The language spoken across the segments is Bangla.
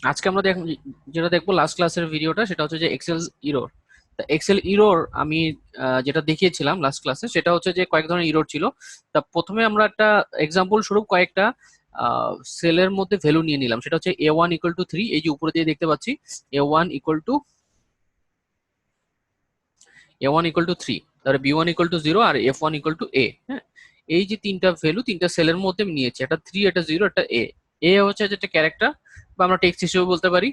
আজকে আমরা যেটা দেখবো লাস্ট ক্লাসের ভিডিওটা, সেটা হচ্ছে যে এক্সেল ইরোর। তা এক্সেল ইরোর আমি যেটা দেখিয়েছিলাম লাস্ট ক্লাসে, সেটা হচ্ছে যে কয়েক ধরনের ইরোর ছিল। তা প্রথমে আমরা একটা এক্সাম্পল স্বরূপ কয়েকটা সেলের মধ্যে ভ্যালু নিয়ে নিলাম। সেটা হচ্ছে A1 = 3, এই যে উপরে দিয়ে দেখতে পাচ্ছি A1 = 3, তারপরে B1 = 0 আর F1 = A। হ্যাঁ, এই যে তিনটা ভ্যালু তিনটা সেলের মধ্যে আমি নিয়েছি, একটা 3, একটা 0, একটা এ। এ হচ্ছে যেটা ক্যারেক্টার বা আমরা টেক্সট হিসেবে বলতে পারি।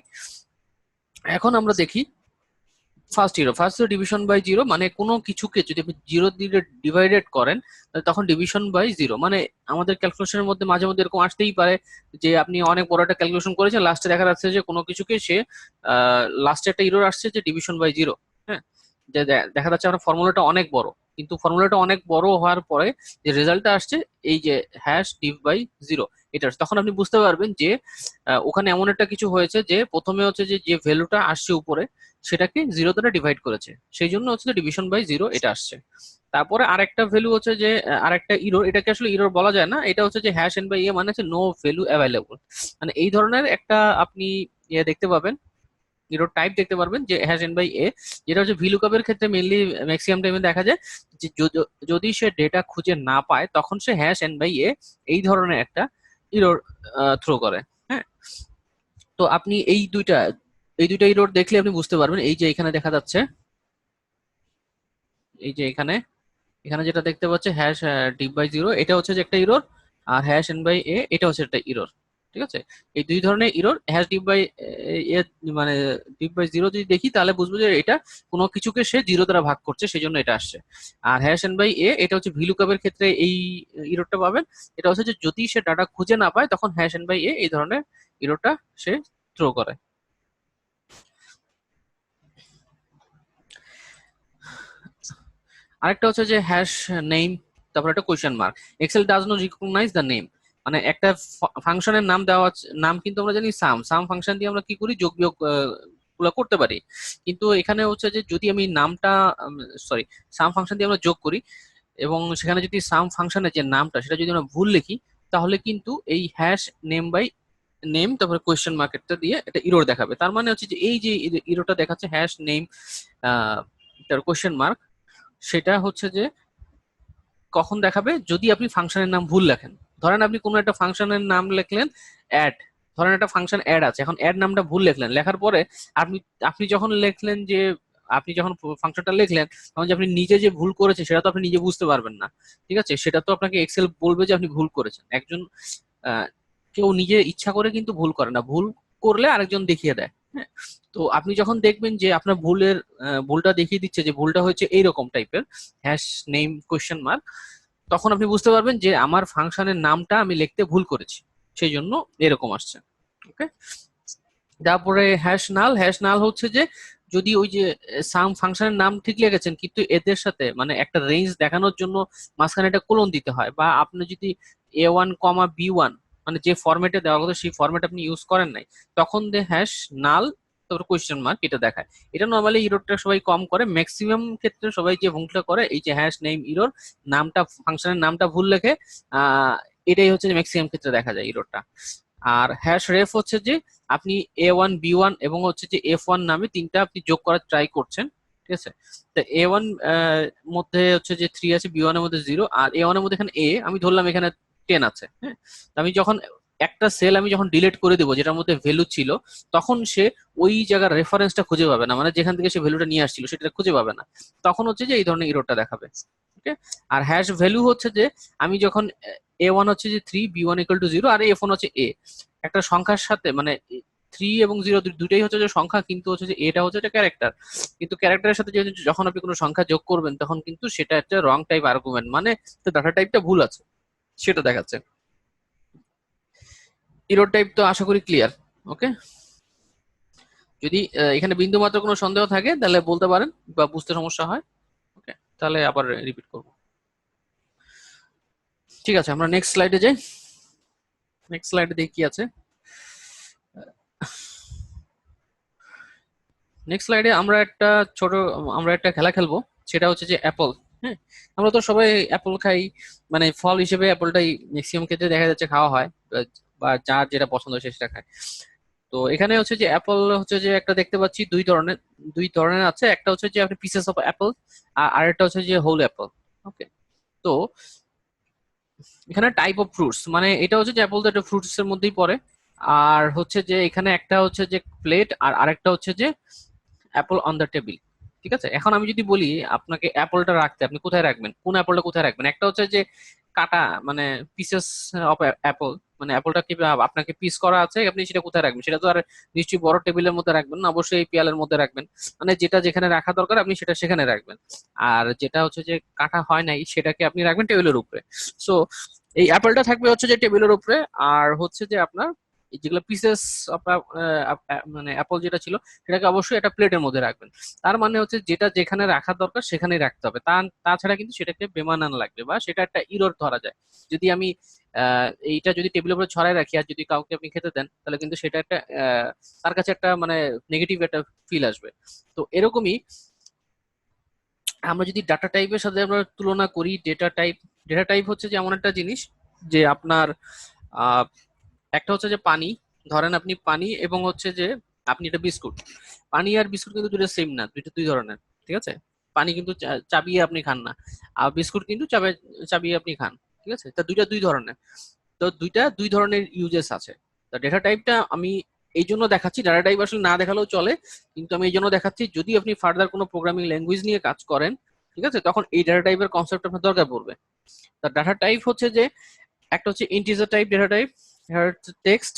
এখন আমরা দেখি first zero division by zero, মানে কোনো কিছুকে যদি আপনি জিরো দিয়ে ডিভাইডেড করেন, তাহলে তখন ডিভিশন বাই জিরো। মানে আমাদের ক্যালকুলেশনের মধ্যে মাঝে মধ্যে এরকম আসতেই পারে যে আপনি অনেক বড় একটা ক্যালকুলেশন করেছেন, লাস্টে দেখা যাচ্ছে যে কোনো কিছুকে সে লাস্টে একটা ইরর আসছে যে ডিভিশন বাই জিরো। হ্যাঁ, যে দেখা যাচ্ছে আপনার ফর্মুলাটা অনেক বড়, কিন্তু ফর্মুলাটা অনেক বড় হওয়ার পরে যে রেজাল্টটা আসছে এই যে হ্যাশ ডিভ বাই জিরো, এটা আসছে। তখন আপনি বুঝতে পারবেন যে ওখানে এমন একটা কিছু হয়েছে যে প্রথমে হচ্ছে যে যে ভ্যালুটা আসছে উপরে সেটাকে জিরো দ্বারা ডিভাইড করেছে, সেই জন্য হচ্ছে ডিভিশন বাই জিরো এটা আসছে। তারপরে আরেকটা ভ্যালু হচ্ছে যে আরেকটা ইরর, এটাকে আসলে ইরর বলা যায় না, এটা হচ্ছে যে হ্যাশ এন বাই এ, মানে হচ্ছে নো ভ্যালু অ্যাভেলেবল। মানে এই ধরনের একটা আপনি ইয়ে দেখতে পাবেন, ইরর টাইপ দেখতে পারবেন যে হ্যাশ এন বাই এ, যেটা হচ্ছে ভিলুকাপের ক্ষেত্রে মেনলি ম্যাক্সিমাম টাইমে দেখা যায় যে যদি সে ডেটা খুঁজে না পায় তখন সে হ্যাশ এন বাই এ এই ধরনের একটা ইরর থ্রো করে। হ্যাঁ, তো আপনি এই দুইটা ইরর দেখলে আপনি বুঝতে পারবেন। এই যে এখানে দেখা যাচ্ছে, এই যে এখানে এখানে যেটা দেখতে পাচ্ছে হ্যাশ ডিভ বাই জিরো, এটা হচ্ছে যে একটা ইরর। আর হ্যাশ এন বাই এ এটা হচ্ছে একটা ইরর। ঠিক আছে, এই দুই ধরনের error hash div by A, মানে ডিভ বাই জিরো যদি দেখি তাহলে বুঝবো যে এটা কোনো কিছুকে সে জিরো দ্বারা ভাগ করছে, সেই জন্য এটা আসছে। আর হ্যাশ এন বাই এ এটা হচ্ছে ভিলুকাপের ক্ষেত্রে এই ইররটা পাবেন। এটা হচ্ছে যে যদি সে ডাটা খুঁজে না পায় তখন হ্যাশ এন বাই এ এই ধরনের ইররটা সে থ্রো করে। আরেকটা হচ্ছে যে হ্যাশ নেম, তারপর একটা question mark. Excel does not recognise the name, মানে একটা ফাংশনের নাম দেওয়া নাম কিন্তু আমরা জানি সাম সাম ফাংশন দিয়ে আমরা কি করি, যোগ বিয়োগ গুলো করতে পারি। কিন্তু এখানে হচ্ছে যে যদি আমি নামটা সরি সাম ফাংশন দিয়ে আমরা যোগ করি এবং সেখানে যদি সাম ফাংশনের যে নামটা সেটা যদি আমরা ভুল লিখি, তাহলে কিন্তু এই হ্যাশ নেম বাই নেম তারপরে কোয়েশ্চেন মার্কেটটা দিয়ে এটা ইরোর দেখাবে। তার মানে হচ্ছে যে এই যে ইরোটা দেখাচ্ছে হ্যাশ নেম তার কোয়েশ্চেন মার্ক, সেটা হচ্ছে যে কখন দেখাবে, যদি আপনি ফাংশনের নাম ভুল লেখেন। ধরেন আপনি কোনো একটা ফাংশনের নাম লিখলেন অ্যাড, ধরেন একটা ফাংশন অ্যাড আছে, এখন অ্যাড নামটা ভুল লিখলেন, লেখার পরে আপনি আপনি যখন লিখলেন যে আপনি যখন ফাংশনটা লিখলেন তখন যে আপনি নিজে যে ভুল করেছে সেটা তো আপনি নিজে বুঝতে পারবেন না। ঠিক আছে, সেটা তো আপনাকে এক্সেল বলবে যে আপনি ভুল করেছেন। একজন আহ, কেউ নিজে ইচ্ছা করে কিন্তু ভুল করে না, ভুল করলে আরেকজন দেখিয়ে দেয়। হ্যাঁ, তো আপনি যখন দেখবেন যে আপনার ভুলটা দেখিয়ে দিচ্ছে যে ভুলটা হচ্ছে এইরকম টাইপের হ্যাশ নেম কোয়েশ্চেন মার্ক, তখন আপনি বুঝতে পারবেন যে আমার ফাংশনের নামটা আমি লিখতে ভুল করেছি, সেই জন্য এরকম আসছে। ওকে, তারপরে হ্যাশ নাল হচ্ছে যে যদি ওই যে সাম ফাংশনের নাম ঠিক লিখেছেন কিন্তু এদের সাথে মানে একটা রেঞ্জ দেখানোর জন্য মাঝখানে একটা কোলন দিতে হয়, বা আপনি যদি A1, B1 মানে যে ফরম্যাটে দেওয়া কথা সেই ফরম্যাট আপনি ইউজ করেন নাই, তখন দে হ্যাশ নাল তারপর কোয়েশ্চেন মার্ক এটা দেখায়। এটা নর্মালি ইরোরটা সবাই কম করে, ম্যাক্সিমাম ক্ষেত্রে সবাই যে ভুলটা করে এই যে হ্যাশ নেম ইরোর, নামটা ফাংশনের নামটা ভুল লেখে। আহ এটাই হচ্ছে যে ম্যাক্সিমাম ক্ষেত্রে দেখা যায় ইরোরটা। আর হ্যাশ রেফ হচ্ছে যে আপনি A1, B1 এবং হচ্ছে যে F1 নামে তিনটা আপনি যোগ করার ট্রাই করছেন। ঠিক আছে, তো A1 মধ্যে হচ্ছে যে 3 আছে, B1 এর মধ্যে 0, আর A1 এর মধ্যে এখানে আমি ধরলাম এখানে 10 আছে। হ্যাঁ, তো আমি যখন একটা সেল আমি যখন ডিলিট করে দেবো যেটার মধ্যে ভ্যালু ছিল, তখন সে ওই জায়গার রেফারেন্সটা খুঁজে পাবে না, মানে যেখান থেকে সে ভ্যালুটা নিয়ে আসছিল সেটা খুঁজে পাবে না। তখন হচ্ছে যে এই ধরনের ইরোরটা দেখাবে। ওকে, আর হ্যাশ ভ্যালু হচ্ছে যে আমি যখন A1 হচ্ছে যে 3, B1 = 0 আর F1 হচ্ছে একটা সংখ্যার সাথে, মানে 3 এবং 0 দুটাই হচ্ছে যে সংখ্যা, কিন্তু হচ্ছে যে এটা হচ্ছে একটা ক্যারেক্টার। কিন্তু ক্যারেক্টারের সাথে যখন আপনি কোনো সংখ্যা যোগ করবেন তখন কিন্তু সেটা একটা রং টাইপ আর্গুমেন্ট, মানে ডাটা টাইপটা ভুল আছে সেটা দেখাচ্ছে। ইরোর টাইপ তো আশা করি ক্লিয়ার। ওকে, যদি এখানে বিন্দু মাত্র কোনো সন্দেহ থাকে তাহলে বলতে পারেন বা বুঝতে সমস্যা হয়। ওকে, তাহলে আবার রিপিট করব। ঠিক আছে, আমরা নেক্সট স্লাইডে যাই। নেক্সট স্লাইডে দেখি কি আছে। নেক্সট স্লাইডে ছোট আমরা একটা খেলা খেলবো, সেটা হচ্ছে যে অ্যাপল। হ্যাঁ, আমরা তো সবাই অ্যাপল খাই, মানে ফল হিসেবে অ্যাপলটাই ম্যাক্সিমাম ক্ষেত্রে দেখা যাচ্ছে খাওয়া হয়, বা যার যেটা পছন্দ সে সেটা খায়। তো এখানে হচ্ছে যে অ্যাপল হচ্ছে যে একটা দেখতে পাচ্ছি দুই ধরনের আছে, একটা হচ্ছে যে আপনি পিসেস অফ অ্যাপল, আর আরেকটা হচ্ছে যে হোল অ্যাপল। ওকে। তো এখানে টাইপ অফ ফ্রুটস, মানে এটা হচ্ছে যে অ্যাপল তো একটা ফ্রুটস এর মধ্যেই পড়ে। আর হচ্ছে যে এখানে একটা হচ্ছে যে প্লেট, আর আরেকটা হচ্ছে যে অ্যাপল অন দ্য টেবিল। ঠিক আছে, এখন আমি যদি বলি আপনাকে অ্যাপলটা রাখতে, আপনি কোথায় রাখবেন, কোন অ্যাপলটা কোথায় রাখবেন? একটা হচ্ছে যে কাটা, মানে পিসেস অফ অ্যাপল, মানে অ্যাপলটা কি আপনাকে পিস করা আছে, আপনি সেটা কোথায় রাখবেন? সেটা তো আর নিশ্চয়ই বড় টেবিলের মধ্যে রাখবেন না, অবশ্যই এই পিয়ালের মধ্যে রাখবেন। মানে যেটা যেখানে রাখা দরকার আপনি সেটা সেখানে রাখবেন। আর যেটা হচ্ছে যে কাটা হয় নাই সেটাকে আপনি রাখবেন টেবিলের উপরে। সো এই অ্যাপলটা থাকবে হচ্ছে যে টেবিলের উপরে, আর হচ্ছে যে আপনার এই যেগুলো পিসেস অফ মানে অ্যাপল যেটা ছিল সেটাকে অবশ্যই একটা প্লেটের মধ্যে রাখবেন। তার মানে হচ্ছে যেটা যেখানে রাখার দরকার সেখানেই রাখতে হবে, তাছাড়া কিন্তু সেটাকে বেমানান লাগবে বা সেটা একটা ইরর ধরা যায়। যদি আমি এইটা যদি টেবিলের উপরে ছড়াই রাখি আর যদি কাউকে আপনি খেতে দেন, তাহলে কিন্তু সেটা একটা তার কাছে একটা মানে নেগেটিভ একটা ফিল আসবে। তো এরকমই আমরা যদি ডাটা টাইপের সাথে আমরা তুলনা করি, ডেটা টাইপ হচ্ছে যে এমন একটা জিনিস যে আপনার আহ, একটা হচ্ছে যে পানি, ধরেন আপনি পানি এবং হচ্ছে যে আপনি এটা বিস্কুট, পানি আর বিস্কুট কিন্তু দুটো সেম না, দুইটা দুই ধরনের। ঠিক আছে, পানি কিন্তু চাবিয়ে আপনি খান না, আর বিস্কুট কিন্তু চাবিয়ে আপনি খান। ঠিক আছে, তা দুইটা দুই ধরনের। তো দুইটা দুই ধরনের ইউজেস আছে। তো ডেটা টাইপটা আমি এই জন্য দেখাচ্ছি, ডাটা টাইপ আসলে না দেখালেও চলে, কিন্তু আমি এই জন্য দেখাচ্ছি যদি আপনি ফার্দার কোনো প্রোগ্রামিং ল্যাঙ্গুয়েজ নিয়ে কাজ করেন, ঠিক আছে, তখন এই ডাটা টাইপের কনসেপ্ট আপনার দরকার পড়বে। তা ডাটা টাইপ হচ্ছে যে একটা হচ্ছে integer type data type, text,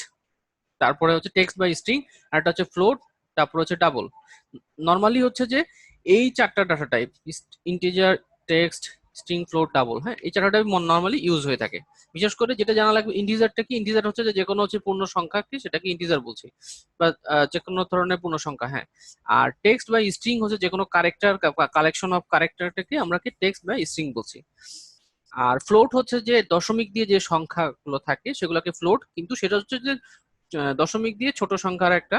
তারপরে হচ্ছে টেক্সট বাই স্ট্রিং, আর একটা হচ্ছে ফ্লোট, তারপরে হচ্ছে ডাবল। নর্মালি হচ্ছে যে এই চারটা data type, integer, text, string, float, double, হ্যাঁ, এই চারটা টাইপ নর্মালি ইউজ হয়ে থাকে। বিশেষ করে যেটা জানা লাগবে, ইন্টিজারটা কি, ইন্টিজার হচ্ছে যে কোনো হচ্ছে পূর্ণ সংখ্যাকে সেটাকে ইন্টিজার বলছি, বা যে কোনো ধরনের পূর্ণ সংখ্যা, হ্যাঁ। আর টেক্সট বাই স্ট্রিং হচ্ছে যে কোনো ক্যারেক্টার, কালেকশন অফ ক্যারেক্টারটাকে আমরা কি টেক্সট বাই স্ট্রিং বলছি। আর ফ্লোট হচ্ছে যে দশমিক দিয়ে যে সংখ্যাগুলো থাকে সেগুলোকে ফ্লোট, কিন্তু সেটা হচ্ছে যে দশমিক দিয়ে ছোট সংখ্যার একটা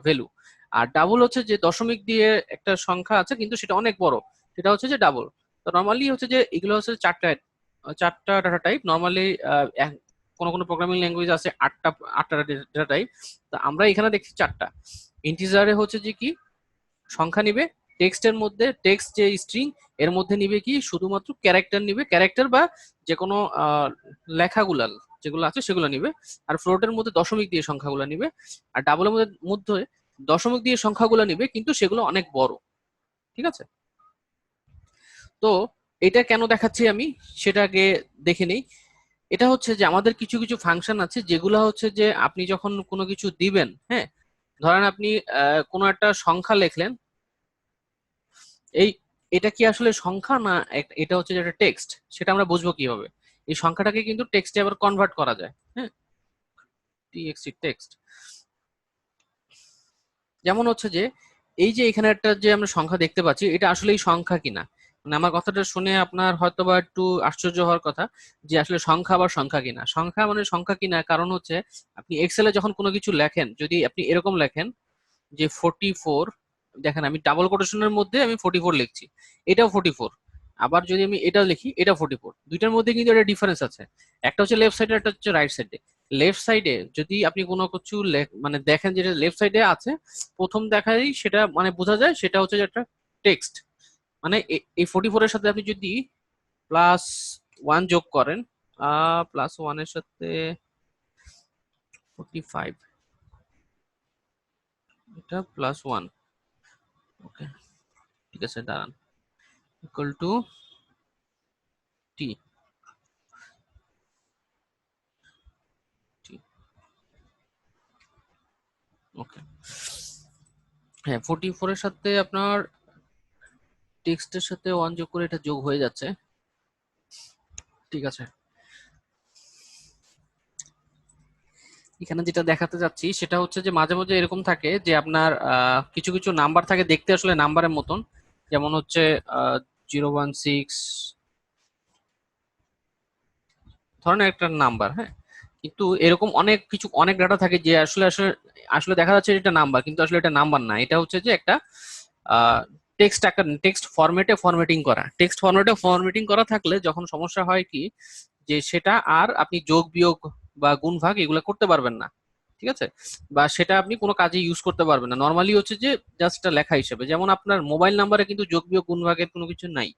ভ্যালু। আর ডাবল হচ্ছে যে দশমিক দিয়ে একটা সংখ্যা আছে কিন্তু সেটা অনেক বড়, সেটা হচ্ছে যে ডাবল। তো নর্মালি হচ্ছে যে এগুলো হচ্ছে চারটা চারটা ডাটা টাইপ। নর্মালি কোনো কোনো প্রোগ্রামিং ল্যাঙ্গুয়েজ আছে আটটা আটটা ডাটা টাইপ, তো আমরা এখানে দেখছি চারটা। ইন্টিজারে হচ্ছে যে কি সংখ্যা নিবে, টেক্সটের মধ্যে টেক্সট যে স্ট্রিং এর মধ্যে নিবে কি শুধুমাত্র ক্যারেক্টার নিবে, ক্যারেক্টার বা যে কোনো লেখাগুলা যেগুলো আছে সেগুলো নিবে। আর ফ্লোটের মধ্যে দশমিক দিয়ে সংখ্যাগুলো নিবে। আর ডাবলের মধ্যে মধ্যে দশমিক দিয়ে সংখ্যাগুলো নিবে কিন্তু সেগুলো অনেক বড়। ঠিক আছে, তো এটা কেন দেখাচ্ছি আমি সেটাকে দেখে নেই। এটা হচ্ছে যে আমাদের কিছু কিছু ফাংশন আছে যেগুলো হচ্ছে যে আপনি যখন কোনো কিছু দিবেন, হ্যাঁ, ধরেন আপনি কোনো একটা সংখ্যা লিখলেন, এই এটা কি আসলে সংখ্যা না এটা হচ্ছে যেটা টেক্সট, সেটা আমরা বুঝবো কিভাবে? এই সংখ্যাটাকে কিন্তু টেক্সটে আবার কনভার্ট করা যায়, হ্যাঁ, টিএক্সটি টেক্সট। যেমন হচ্ছে যে এই যে এখানে একটা যে আমরা সংখ্যা দেখতে পাচ্ছি এটা আসলে এই সংখ্যা কিনা। মানে আমার কথাটা শুনে আপনার হয়তোবা একটু আশ্চর্য হওয়ার কথা যে আসলে সংখ্যা আবার সংখ্যা কিনা, সংখ্যা মানে সংখ্যা কিনা, কারণ হচ্ছে আপনি এক্সেলে যখন কোনো কিছু লেখেন, যদি আপনি এরকম লেখেন যে 44, দেখেন আমি ডাবল কোটেশনের মধ্যে আমি 44 লিখছি, এটাও 44। আবার যদি আমি এটা লিখি এটা 44, দুইটার মধ্যে কিন্তু একটা ডিফারেন্স আছে। একটা হচ্ছে লেফট সাইডে, একটা হচ্ছে রাইট সাইডে। লেফট সাইডে যদি আপনি কোনো কিছু মানে দেখেন যেটা লেফট সাইডে আছে, প্রথম দেখাই সেটা মানে বোঝা যায় সেটা হচ্ছে যে একটা টেক্সট। মানে এই 44 এর সাথে আপনি যদি +1 যোগ করেন, +1 এর সাথে 45, এটা +1, ওকে, ঠিক আছে, দাঁড়ান, ইকুয়াল টু টি, টি, ওকে। হ্যাঁ, 44 এর সাথে আপনার টেক্সটের সাথে 1 যোগ করে এটা যোগ হয়ে যাচ্ছে। ঠিক আছে, এখানে যেটা দেখাতে যাচ্ছি সেটা হচ্ছে যে মাঝে মাঝে এরকম থাকে যে আপনার কিছু কিছু নাম্বার থাকে দেখতে আসলে নাম্বারের মতন, যেমন হচ্ছে 016 ধরনের একটা নাম্বার, হ্যাঁ, কিন্তু এরকম অনেক কিছু অনেক ডাটা থাকে যে আসলে আসলে আসলে দেখা যাচ্ছে এটা নাম্বার, কিন্তু আসলে এটা নাম্বার না, এটা হচ্ছে যে একটা টেক্সট আকার, টেক্সট ফরম্যাটে ফরম্যাটিং করা থাকলে যখন সমস্যা হয় কি, যে সেটা আর আপনি যোগ বিয়োগ বা গুণ ভাগ এগুলো করতে পারবেন না। ঠিক আছে, বা সেটা আপনি কোনো কাজে ইউজ করতে পারবেন না। নর্মালি হচ্ছে যে জাস্ট লেখা হিসেবে, যেমন আপনার মোবাইল নাম্বারে কিন্তু যোগ বিয়োগ গুণ ভাগের কোনো কিছু নাই,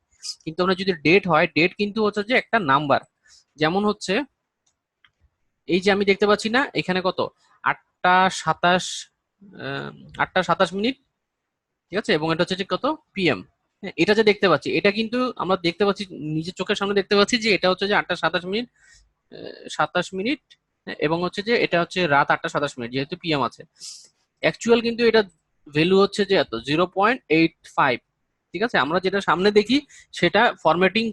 কিন্তু আমরা যদি ডেট হয়, ডেট কিন্তু হচ্ছে যে একটা নাম্বার। যেমন হচ্ছে এই যে আমি দেখতে পাচ্ছি না এখানে কত, 8টা 27, 8টা 27 মিনিট, ঠিক আছে, এবং এটা হচ্ছে যে কত PM। এটা যে দেখতে পাচ্ছি, এটা কিন্তু আমরা দেখতে পাচ্ছি, নিজের চোখের সামনে দেখতে পাচ্ছি যে এটা হচ্ছে যে 8টা 27 মিনিট, 27 মিনিট, এবং হচ্ছে যে এটা হচ্ছে রাত 8টা 27 মিনিট, যেহেতু PM আছে। অ্যাকচুয়াল কিন্তু এটা ভ্যালু হচ্ছে যে এত 0.85। ঠিক আছে, আমরা যেটা সামনে দেখি সেটা ফরম্যাটিং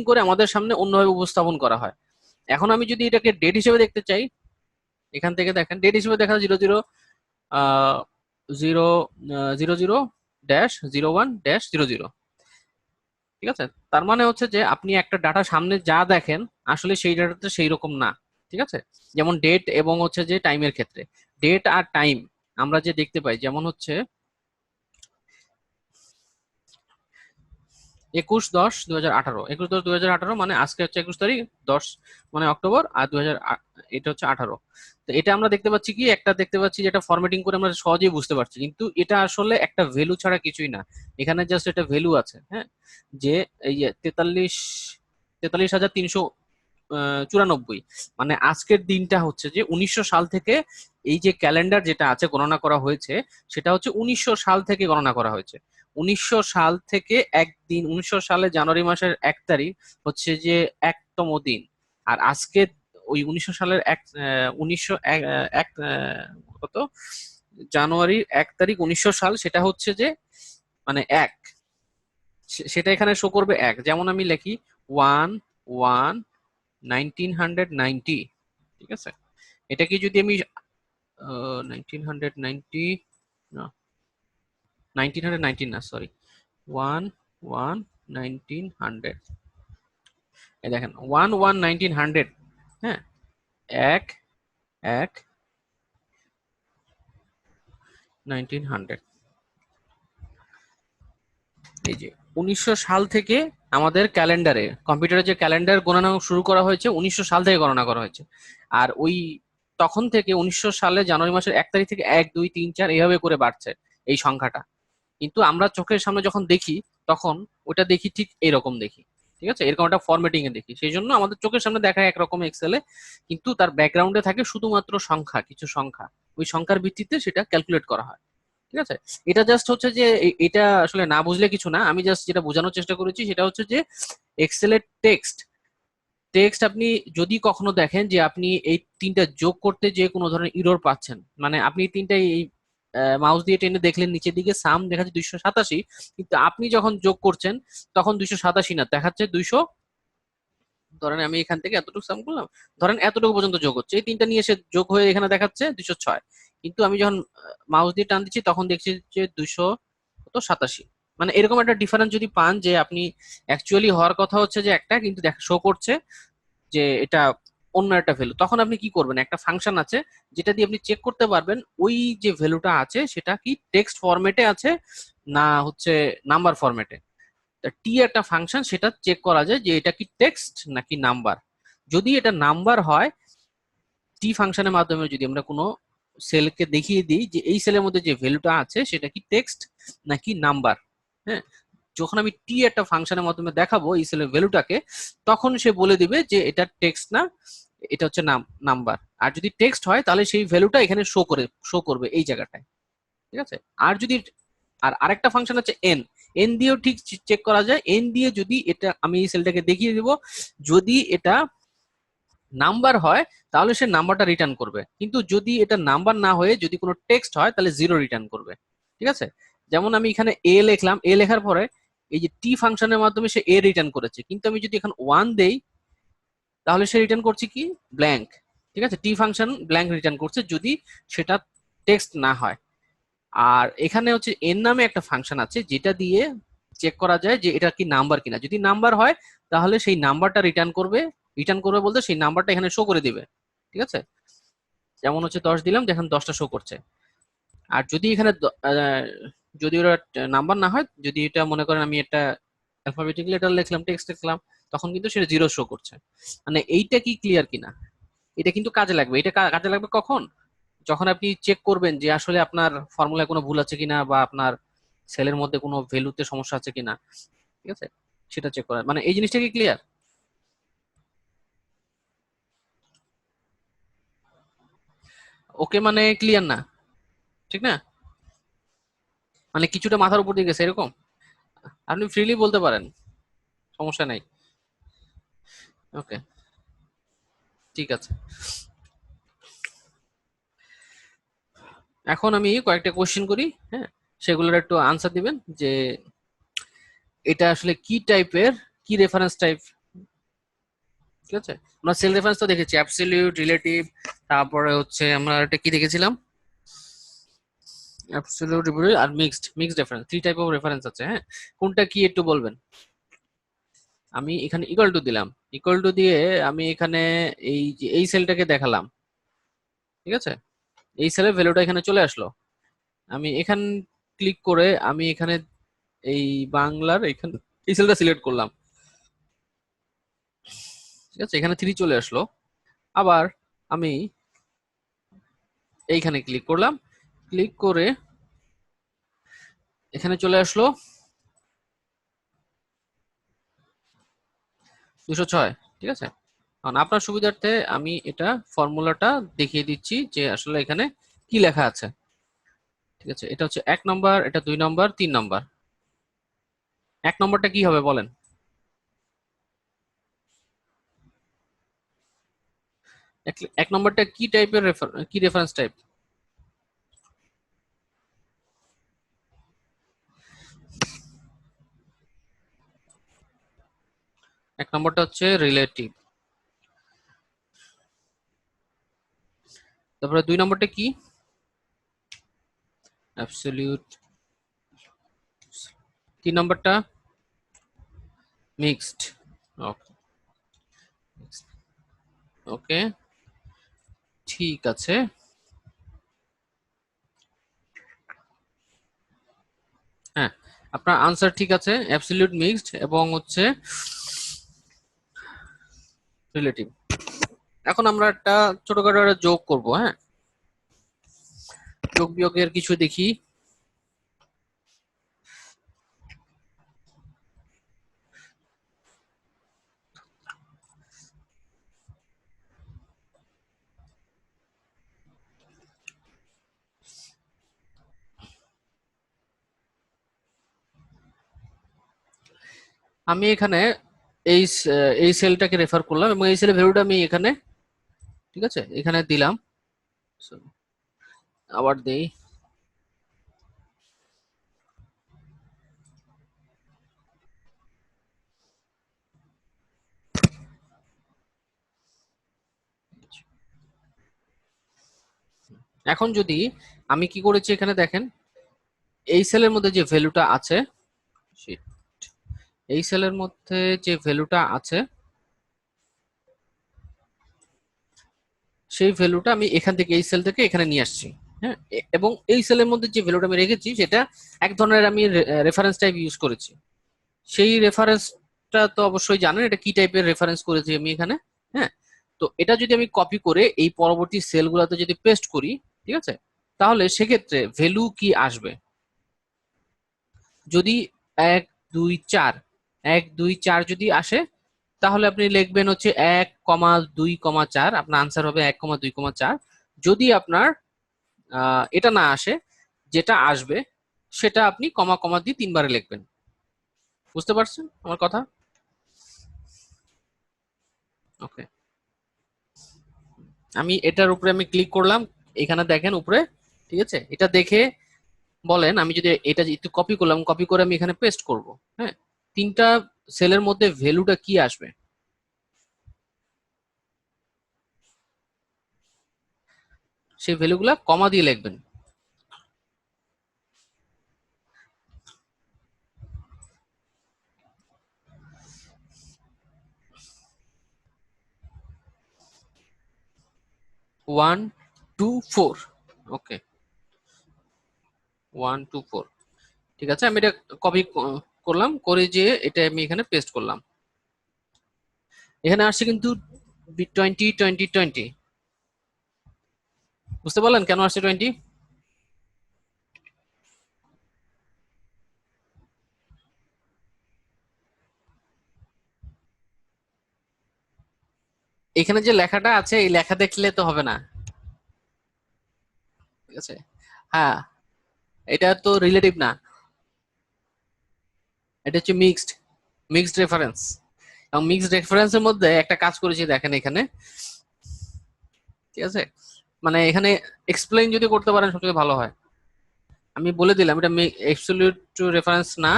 করে আমাদের সামনে অন্যভাবে উপস্থাপন করা হয়। এখন আমি যদি এটাকে ডেট হিসেবে দেখতে চাই, এখান থেকে দেখেন ডেট হিসেবে দেখা 0000-01-00। ঠিক আছে, তার মানে হচ্ছে যে আপনি একটা ডাটা সামনে যা দেখেন আসলে সেই ডাটাতে সেই রকম না। ঠিক আছে, যেমন ডেট এবং হচ্ছে যে টাইমের ক্ষেত্রে, ডেট আর টাইম আমরা যে দেখতে পাই, যেমন হচ্ছে 21/10/2018, 21/10/2018 মানে আজকে হচ্ছে 21 তারিখ, 10 মানে অক্টোবর, আর 2000 এটা হচ্ছে 18। তো এটা আমরা দেখতে পাচ্ছি কি, একটা দেখতে পাচ্ছি যেটা ফরম্যাটিং করে আমরা সহজেই বুঝতে পারছি, কিন্তু এটা আসলে একটা ভ্যালু ছাড়া কিছুই না। এখানে জাস্ট এটা ভ্যালু আছে, হ্যাঁ, যে এই যে 43,394, মানে আজকের দিনটা হচ্ছে যে 1900 সাল থেকে, এই যে ক্যালেন্ডার যেটা আছে গণনা করা হয়েছে, সেটা হচ্ছে 1900 সাল থেকে গণনা করা হয়েছে। 1900 সাল থেকে একদিন, 1900 সালে জানুয়ারি মাসের 1 তারিখ হচ্ছে যে একতম দিন। আর আজকে ওই 1900 সালের কত, জানুয়ারির 1 তারিখ 1900 সাল, সেটা হচ্ছে যে মানে এক, সেটা এখানে শো করবে এক। যেমন আমি লিখি 1/1/1990। ঠিক আছে, এটা কি যদি আমি 1990, না 1919 না, সরি, 1/1/1900, এই দেখেন 1/1/1900, হ্যাঁ, এক এক 1900, এই যে 1900 সাল থেকে আমাদের ক্যালেন্ডারে, কম্পিউটারে যে ক্যালেন্ডার গণনা শুরু করা হয়েছে 1900 সাল থেকে গণনা করা হয়েছে। আর ওই তখন থেকে 1900 সালে জানুয়ারি মাসের 1 তারিখ থেকে 1 2 3 4 এইভাবে করে বাড়ছে এই সংখ্যাটা। কিন্তু আমরা চোখের সামনে যখন দেখি তখন ওটা দেখি ঠিক এরকম দেখি। ঠিক আছে, এরকম একটা ফরম্যাটিং এ দেখি, সেই জন্য আমাদের চোখের সামনে দেখা একরকম এক্সেলে, কিন্তু তার ব্যাকগ্রাউন্ডে থাকে শুধুমাত্র সংখ্যা, কিছু সংখ্যা, ওই সংখ্যার ভিত্তিতে সেটা ক্যালকুলেট করা হয়। ঠিক আছে, এটা জাস্ট হচ্ছে যে এটা আসলে না বুঝলে কিছু না, আমি জাস্ট যেটা বোঝানোর চেষ্টা করেছি সেটা হচ্ছে যে এক্সেলের টেক্সট টেক্সট আপনি যদি কখনো দেখেন যে আপনি এই তিনটা যোগ করতে যে কোনো ধরনের ইরর পাচ্ছেন, মানে আপনি তিনটা এই মাউস দিয়ে টেনে দেখলেন নিচের দিকে সাম দেখাচ্ছে 287, কিন্তু আপনি যখন যোগ করছেন তখন 287 না, দেখাচ্ছে 200। ধরেন আমি এখান থেকে এতটুকু সাম করলাম, ধরেন এতটুকু পর্যন্ত যোগ হচ্ছে, এই তিনটা নিয়ে এসে যোগ হয়ে এখানে দেখাচ্ছে 206, কিন্তু আমি যখন মাউস দিয়ে টান দিচ্ছি তখন দেখছি যে 287। মানে এরকম একটা ডিফারেন্স যদি পান যে আপনি অ্যাকচুয়ালি হওয়ার কথা হচ্ছে যে একটা, কিন্তু দেখা শো করছে যে এটা অন্য একটা ভ্যালু, তখন আপনি কি করবেন, একটা ফাংশন আছে যেটা দিয়ে আপনি চেক করতে পারবেন ওই যে ভ্যালুটা আছে সেটা কি টেক্সট ফরম্যাটে আছে না হচ্ছে নাম্বার ফরম্যাটে। টি একটা ফাংশন, সেটা চেক করা যায় যে এটা কি টেক্সট নাকি নাম্বার। যদি এটা নাম্বার হয়, টি ফাংশনের মাধ্যমে যদি আমরা কোনো সেলকে দেখিয়ে দিই যে এই সেলের মধ্যে যে ভ্যালুটা আছে সেটা কি টেক্সট নাকি নাম্বার, হ্যাঁ, যখন আমি টি একটা ফাংশনের মাধ্যমে দেখাবো এই সেলের ভ্যালুটাকে, তখন সে বলে দিবে যে এটা টেক্সট না, এটা হচ্ছে নাম্বার। আর যদি টেক্সট হয় তাহলে সেই ভ্যালুটা এখানে শো করবে এই জায়গাটায়। ঠিক আছে, আর যদি আরেকটা ফাংশন আছে এন, এন দিয়েও ঠিক চেক করা যায়। এন দিয়ে যদি এটা আমি এই সেলটাকে দেখিয়ে দিব, যদি এটা নাম্বার হয় তাহলে সে নাম্বারটা রিটার্ন করবে, কিন্তু যদি এটা নাম্বার না হয়ে যদি কোনো টেক্সট হয় তাহলে জিরো রিটার্ন করবে। ঠিক আছে, যেমন আমি এখানে এ লিখলাম, এ লেখার পরে এই যে টি ফাংশনের মাধ্যমে সে এ রিটার্ন করেছে, কিন্তু আমি যদি এখন ওয়ান দেই তাহলে সে রিটার্ন করছে কি ব্ল্যাঙ্ক। ঠিক আছে, টি ফাংশন ব্ল্যাঙ্ক রিটার্ন করছে যদি সেটা টেক্সট না হয়। আর এখানে হচ্ছে এন নামে একটা ফাংশন আছে যেটা দিয়ে চেক করা যায় যে এটা কি নাম্বার কিনা, যদি নাম্বার হয় তাহলে সেই নাম্বারটা রিটার্ন করবে বলতে সেই নাম্বারটা এখানে শো করে দিবে। ঠিক আছে, যেমন হচ্ছে 10 দিলাম, দেখেন 10টা শো করছে। আর যদি এখানে যদি ওরা নাম্বার না হয়, যদি এটা মনে করেন আমি একটা অ্যালফাবেটিক লেটার লিখলাম, টেক্সট লিখলাম, তখন কিন্তু সেটা জিরো শো করছে। মানে এইটা কি ক্লিয়ার কিনা? এটা কিন্তু কাজে লাগবে। এটা কাজে লাগবে কখন? যখন আপনি চেক করবেন যে আসলে আপনার ফর্মুলায় কোনো ভুল আছে কিনা, বা আপনার সেলের মধ্যে কোনো ভ্যালুতে সমস্যা আছে কিনা, ঠিক আছে, সেটা চেক করা। মানে এই জিনিসটা কি ক্লিয়ার? ওকে মানে ক্লিয়ার না, ঠিক না? মানে কিছুটা মাথার উপর দিয়ে গেছে এরকম? আপনি ফ্রিলি বলতে পারেন, সমস্যা নাই। ওকে, ঠিক আছে। এখন আমি কয়েকটা কোশ্চেন করি, হ্যাঁ, সেগুলোর একটু আনসার দিবেন যে এটা আসলে কি টাইপের, কি রেফারেন্স টাইপ। ঠিক আছে, আমরা সেল রেফারেন্স তো দেখেছি, অ্যাবসলিউট, রিলেটিভ, তারপরে হচ্ছে আমরা এটা কি দেখেছিলাম, অ্যাবসলিউট, আর mixed. Mixed reference, three type of reference আছে, হ্যাঁ। কোনটা কি একটু বলবেন? আমি এখানে ইকুয়াল টু দিলাম, ইকুয়াল টু দিয়ে আমি এখানে এই যে এই সেলটাকে দেখালাম, ঠিক আছে, এই সেলের ভ্যালুটা এখানে চলে আসলো। আমি এখান ক্লিক করে আমি এখানে এই বাংলার এখানে এই সেলটা সিলেক্ট করলাম, ঠিক আছে, এখানে থ্রি চলে আসলো। আবার আমি এইখানে ক্লিক করলাম, ক্লিক করে এখানে চলে আসলো 206, ঠিক আছে। কারণ আপনার সুবিধার্থে আমি এটা ফর্মুলাটা দেখিয়ে দিচ্ছি যে আসলে এখানে কি লেখা আছে, ঠিক আছে। এটা হচ্ছে 1 নম্বর, এটা 2 নম্বর, 3 নম্বর। 1 নম্বরটা কি হবে বলেন? এক নম্বরটা কি টাইপের কি রেফারেন্স টাইপ? 1 নম্বরটা হচ্ছে রিলেটিভ। তারপরে 2 নম্বরটা কি? অ্যাবসলিউট। 3 নম্বরটা মিক্সড। ওকে, ওকে, ঠিক আছে। হ্যাঁ, আপনার আনসার ঠিক আছে, অ্যাবসলিউট, মিক্সড এবং হচ্ছে রিলেটিভ। এখন আমরা একটা ছোটখাটো একটা যোগ করব, হ্যাঁ, যোগ বিয়োগের কিছু দেখি। আমি এখানে এই এই সেলটাকে রেফার করলাম এবং এই সেলের ভ্যালুটা আমি এখানে, ঠিক আছে, এখানে দিলাম। So, আবার দেই। এখন যদি আমি কি করেছি এখানে দেখেন, এই সেলের মধ্যে যে ভ্যালুটা আছে, shit, এই সেলের মধ্যে যে ভ্যালুটা আছে সেই ভ্যালুটা আমি এখান থেকে এই সেল থেকে এখানে নিয়ে আসছি, হ্যাঁ। এবং এই সেলের মধ্যে যে ভ্যালুটা আমি রেখেছি সেটা এক ধরনের আমি রেফারেন্স টাইপ ইউজ করেছি। সেই রেফারেন্সটা তো অবশ্যই জানেন এটা কি টাইপের রেফারেন্স করেছি আমি এখানে, হ্যাঁ। তো এটা যদি আমি কপি করে এই পরবর্তী সেলগুলোতে যদি পেস্ট করি, ঠিক আছে, তাহলে সেক্ষেত্রে ভ্যালু কি আসবে? যদি 1 2 4, 1 2 4 যদি আসে, তাহলে আপনি লিখবেন হচ্ছে 1 2 4, আপনার আনসার হবে 1 2 4। যদি আপনার এটা না আসে, যেটা আসবে সেটা আপনি কমা কমা দিয়ে 3বারে লিখবেন। বুঝতে পারছেন আমার কথা? ওকে, আমি এটার উপরে আমি ক্লিক করলাম, এখানে দেখেন উপরে, ঠিক আছে। এটা দেখে বলেন, আমি যদি এটা একটু কপি করলাম, কপি করে আমি এখানে পেস্ট করব, হ্যাঁ, তিনটা সেলের মধ্যে ভ্যালুটা কি আসবে? সেই ভ্যালুগুলা কমা দিয়ে লিখবেন। 1 2 4। ওকে, 1 2 4, ঠিক আছে। আমি এটা কপি করলাম, করে যে এটা আমি এখানে পেস্ট করলাম। এখানে আসছে কিন্তু 20 20 20। বুঝতে পারলেন কেন আসছে 20? এখানে যে লেখাটা আছে এই লেখা দেখলে তো হবে না, ঠিক আছে? হ্যাঁ, এটা তো রিলেটিভ না, এটা হচ্ছে মিক্সড, মিক্সড রেফারেন্স। এবং মিক্সড রেফারেন্সের মধ্যে একটা কাজ করেছি দেখেন এখানে, ঠিক আছে? মানে এখানে এক্সপ্লেইন যদি করতে পারেন সবচেয়ে ভালো হয়। আমি বলে দিলাম এটা অ্যাবসলিউট রেফারেন্স না,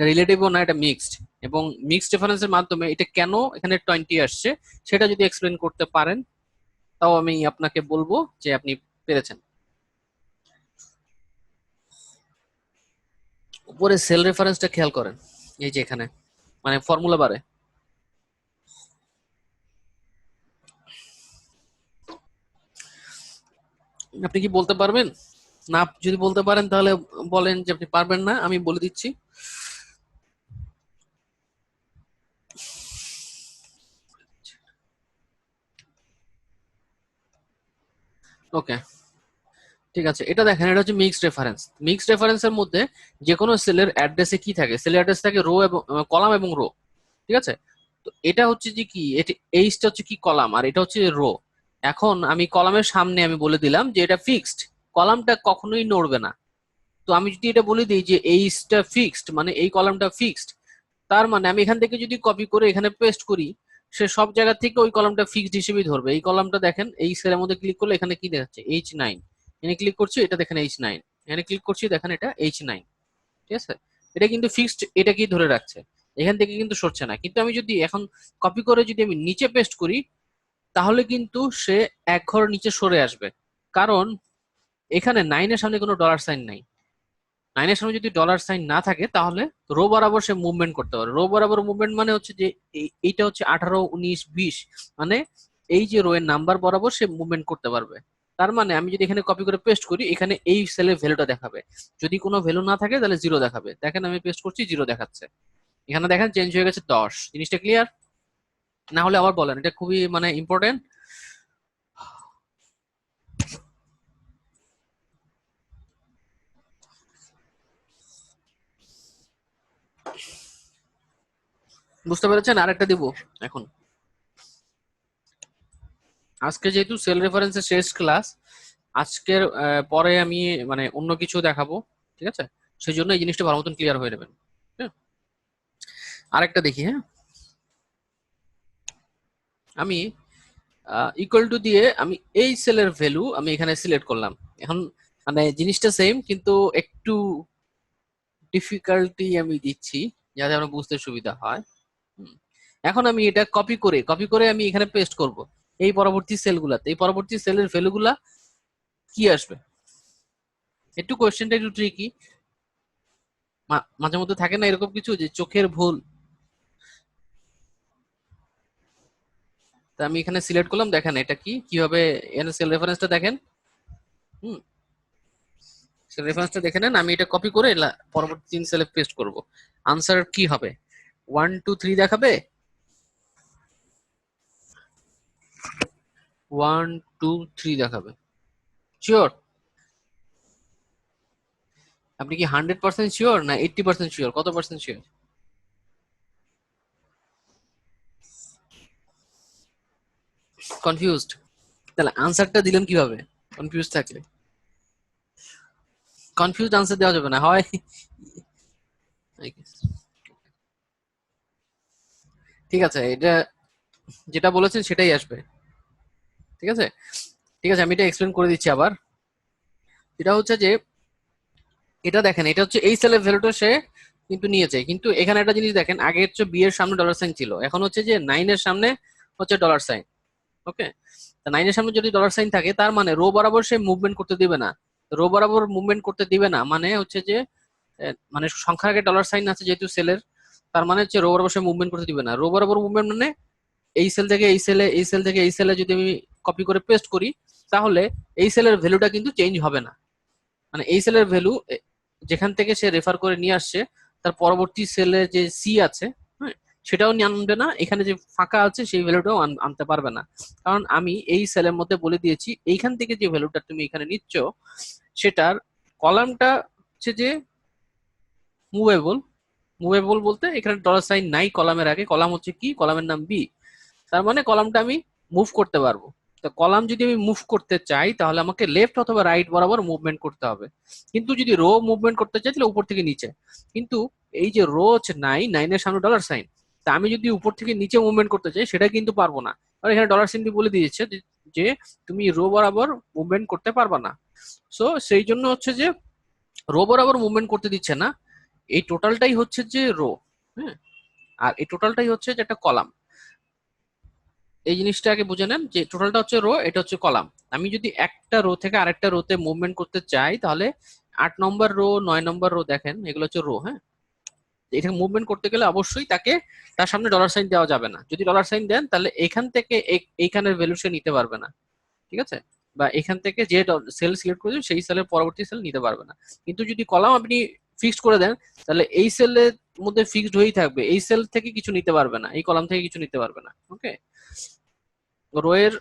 রিলেটিভও না, এটা মিক্সড। এবং মিক্সড রেফারেন্সের মাধ্যমে এটা কেন এখানে 20 আসছে সেটা যদি এক্সপ্লেইন করতে পারেন তাও আমি আপনাকে বলবো যে আপনি পেরেছেন। উপরে সেল রেফারেন্সটা খেয়াল করেন, এই যে এখানে মানে ফর্মুলা বারে। আপনি কি বলতে পারবেন? না যদি বলতে পারেন তাহলে বলেন যে আপনি পারবেন না, আমি বলে দিচ্ছি। ওকে, ঠিক আছে, এটা দেখেন, এটা হচ্ছে মিক্সড রেফারেন্স। মিক্সড রেফারেন্সের মধ্যে যে কোনো সেলের অ্যাড্রেসে কি থাকে, সেলের অ্যাড্রেস থাকে রো এবং কলাম এবং রো, ঠিক আছে? তো এটা হচ্ছে যে কি, এটা এইচটা হচ্ছে কি কলাম আর এটা হচ্ছে রো। এখন আমি কলামের সামনে আমি বলে দিলাম যে এটা ফিক্সড, কলামটা কখনোই নড়বে না। তো আমি যদি এটা বলে দিই যে এইচটা ফিক্সড মানে এই কলামটা ফিক্সড, তার মানে আমি এখান থেকে যদি কপি করে এখানে পেস্ট করি, সে সব জায়গা থেকে ওই কলামটা ফিক্সড হিসেবেই ধরবে। এই কলামটা দেখেন, এই সেলের মধ্যে ক্লিক করলে এখানে কি দেখাচ্ছে, H9। এখানে ক্লিক করছি, এটা দেখেন H9। এখানে ক্লিক করছি, দেখেন এটা H9, ঠিক আছে? এটা কিন্তু ফিক্সড, এটা কি ধরে রাখছে, এখান থেকে কিন্তু সরছে না। কিন্তু আমি যদি এখন কপি করে যদি আমি নিচে পেস্ট করি, তাহলে কিন্তু সে এক ঘর নিচে সরে আসবে। কারণ এখানে 9-এর সামনে কোনো ডলার সাইন নাই। 9-এর সামনে যদি ডলার সাইন না থাকে তাহলে রো বরাবর সে মুভমেন্ট করতে পারে। রো বরাবর মুভমেন্ট মানে হচ্ছে যে এইটা হচ্ছে 18, 19, 20, মানে এই যে রো এর নাম্বার বরাবর সে মুভমেন্ট করতে পারবে। তার মানে আমি যদি এখানে কপি করে পেস্ট করি, এখানে এই সেলের ভ্যালুটা দেখাবে। যদি কোনো ভ্যালু না থাকে তাহলে জিরো দেখাবে। দেখেন আমি পেস্ট করছি, জিরো দেখাচ্ছে। এখানে দেখেন চেঞ্জ হয়ে গেছে 10। জিনিসটা ক্লিয়ার? না হলে আবার বলেন, এটা খুবই মানে ইম্পর্টেন্ট। বুঝতে পেরেছেন? আরেকটা দিব এখন। আজকে যেহেতু সেল রেফারেন্সের শেষ ক্লাস, আজকের পরে আমি মানে অন্য কিছু দেখাবো, ঠিক আছে? সেই জন্য এই জিনিসটা ভালো মতন ক্লিয়ার হয়ে নেবেন। হ্যাঁ, আরেকটা দেখি। হ্যাঁ, আমি ইকুয়াল টু দিয়ে আমি এই সেলের ভ্যালু আমি এখানে সিলেক্ট করলাম। এখন মানে জিনিসটা সেম কিন্তু একটু ডিফিকাল্টি আমি দিচ্ছি যাতে আমরা বুঝতে সুবিধা হয়। হুম। এখন আমি এটা কপি করে আমি এখানে পেস্ট করব এই পরবর্তী সেলগুলাতে। এই পরবর্তী সেলের ভ্যালুগুলা কি আসবে? একটু কোয়েশ্চেনটা একটু ট্রিকি, মাঝে মধ্যে থাকে না এরকম কিছু যে চোখের ভুল। তা আমি এখানে সিলেক্ট করলাম, দেখেন এটা কি কিভাবে এখানে সেল রেফারেন্সটা দেখেন। হুম, সেল রেফারেন্সটা দেখে নেন। আমি এটা কপি করে পরবর্তী 3 সেলে পেস্ট করব। আনসার কি হবে? 1 2 3 দেখাবে, 1 2 3 দেখাবে। শিওর? আপনি কি 100% শিওর না 80% শিওর, কত পার্সেন্ট শিওর? কনফিউজড? তাহলে আনসারটা দিলেন কিভাবে কনফিউজ থাকলে? কনফিউজ আনসার দেওয়া যাবে না হয়। ঠিক আছে, এটা যেটা বলেছেন সেটাই আসবে, ঠিক আছে? ঠিক আছে, আমি এটা এক্সপ্লেন করে দিচ্ছি আবার। এটা হচ্ছে যে এটা দেখেন, এটা হচ্ছে এই সেলের ভ্যালুটা সে কিন্তু নিয়েছে, কিন্তু এখানে একটা জিনিস দেখেন, আগে হচ্ছে বি এর সামনে ডলার সাইন ছিল, এখন হচ্ছে যে 9-এর সামনে হচ্ছে ডলার সাইন। ওকে, 9-এর সামনে যদি ডলার সাইন থাকে তার মানে রো বরাবর সে মুভমেন্ট করতে দিবে না। রো বরাবর মুভমেন্ট করতে দিবে না মানে হচ্ছে যে মানে সংখ্যার আগে ডলার সাইন আছে যেহেতু সেলের, তার মানে হচ্ছে রো বরাবর সে মুভমেন্ট করতে দিবে না। রো বরাবর মুভমেন্ট মানে এই সেল থেকে এই সেলে, এই সেল থেকে এই সেলে যদি আমি কপি করে পেস্ট করি, তাহলে এই সেলের ভ্যালুটা কিন্তু চেঞ্জ হবে না। মানে এই সেলের ভ্যালু যেখান থেকে সে রেফার করে নিয়ে আসছে তার পরবর্তী সেলে যে সি আছে, হ্যাঁ, সেটাও নিয়ে আনবে না, এখানে যে ফাঁকা আছে সেই ভ্যালুটাও আনতে পারবে না, কারণ আমি এই সেলের মধ্যে বলে দিয়েছি এইখান থেকে যে ভ্যালুটা তুমি এখানে নিচ্ছ সেটার কলামটা হচ্ছে যে মুভেবল। মুভেবল বলতে এখানে ডলার সাইন নাই কলামের আগে, কলাম হচ্ছে কি, কলামের নাম বি, তার মানে কলামটা আমি মুভ করতে পারবো। তো কলাম যদি আমি মুভ করতে চাই তাহলে আমাকে লেফট অথবা রাইট বরাবর মুভমেন্ট করতে হবে। কিন্তু যদি রো মুভমেন্ট করতে চাই তাহলে উপর থেকে নিচে। কিন্তু এই যে রো হচ্ছে নাইনের সামনে ডলার সাইন, তা আমি যদি উপর থেকে নিচে মুভমেন্ট করতে চাই সেটা কিন্তু পারবো না, কারণ এখানে ডলার সাইন বলে দিয়েছে যে তুমি রো বরাবর মুভমেন্ট করতে পারবা না। সো সেই জন্য হচ্ছে যে রো বরাবর মুভমেন্ট করতে দিচ্ছে না, এই টোটালটাই হচ্ছে যে রো। হ্যাঁ, আর এই টোটালটাই হচ্ছে যে একটা কলাম। এই জিনিসটা আগে বুঝে নেন যে টোটালটা হচ্ছে রো, এটা হচ্ছে কলাম। আমি যদি একটা রো থেকে আরেকটা রোতে মুভমেন্ট করতে চাই তাহলে 8 নম্বর রো, 9 নম্বর রো, দেখেন এগুলো হচ্ছে রো। হ্যাঁ, এটাকে মুভমেন্ট করতে গেলে অবশ্যই তাকে তার সামনে ডলার সাইন দেওয়া যাবে না। যদি ডলার সাইন দেন তাহলে এখান থেকে এইখানের ভ্যালু সে নিতে পারবে না, ঠিক আছে, বা এখান থেকে যে সেল সিলেক্ট করেছে সেই সেলের পরবর্তী সেল নিতে পারবে না। কিন্তু যদি কলাম আপনি ফিক্সড করে দেন তাহলে এই সেলের মধ্যে ফিক্সড হয়েই থাকবে, এই সেল থেকে কিছু নিতে পারবে না, এই কলাম থেকে কিছু নিতে পারবে না। ওকে, রো এর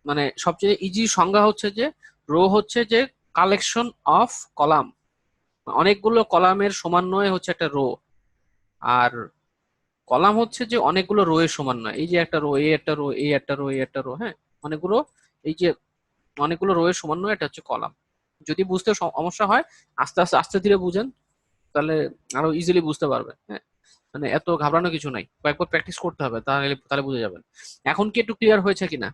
মানে সবচেয়ে ইজি সংজ্ঞা হচ্ছে যে রো হচ্ছে যে কালেকশন অফ কলাম, অনেকগুলো কলামের সমন্বয় হচ্ছে একটা রো। আর কলাম হচ্ছে যে অনেকগুলো রো এর সমন্বয়, এই যে একটা রো, এই একটা রো, এই একটা রো, এই একটা রো, হ্যাঁ, অনেকগুলো, এই যে অনেকগুলো রো এর সমন্বয় এটা হচ্ছে কলাম। যদি বুঝতে সমস্যা হয় আস্তে আস্তে আস্তে ধীরে বুঝেন, তাহলে আরো ইজিলি বুঝতে পারবে। হ্যাঁ, মানে এত ঘাবড়ানো কিছু নাই, কয়েকবার প্র্যাকটিস করতে হবে, তাহলে তাহলে বুঝে যাবেন। এখন কি একটু ক্লিয়ার হয়েছে কিনা?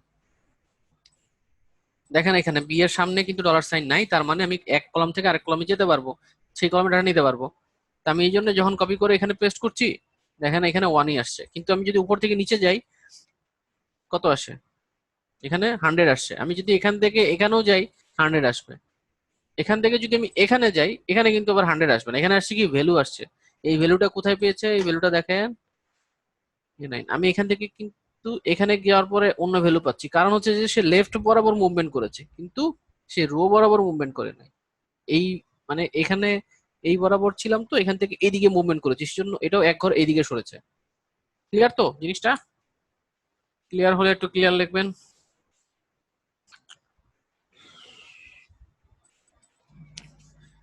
দেখেন এখানে বি এর সামনে কিন্তু ডলার সাইন নাই, তার মানে আমি এক কলাম থেকে আরেক কলামে যেতে পারবো, সেই কলামে ডাটা নিতে পারবো। তা আমি এই জন্য যখন কপি করে এখানে পেস্ট করছি, দেখেন এখানে 1ই আসছে, কিন্তু আমি যদি উপর থেকে নিচে যাই কত আসে, এখানে 100 আসছে। আমি যদি এখান থেকে এখানেও যাই 100 আসবে। এখান থেকে যদি আমি এখানে যাই এখানে কিন্তু আবার 100 আসবে না, এখানে আসছে কি ভ্যালু আসছে। এই ভ্যালুটা কোথায় পেয়েছে, এই ভ্যালুটা দেখেন 9। আমি এখান থেকে কিন্তু এখানে যাওয়ার পরে অন্য ভ্যালু পাচ্ছি, কারণ হচ্ছে যে সে লেফট বরাবর মুভমেন্ট করেছে কিন্তু সে রো বরাবর মুভমেন্ট করে নাই। এই মানে এখানে এই বরাবর ছিলাম তো এখান থেকে এইদিকে মুভমেন্ট করেছি, সেজন্য এটাও এক ঘর এইদিকে সরেছে। ক্লিয়ার তো জিনিসটা? ক্লিয়ার হলে একটু ক্লিয়ার লিখবেন।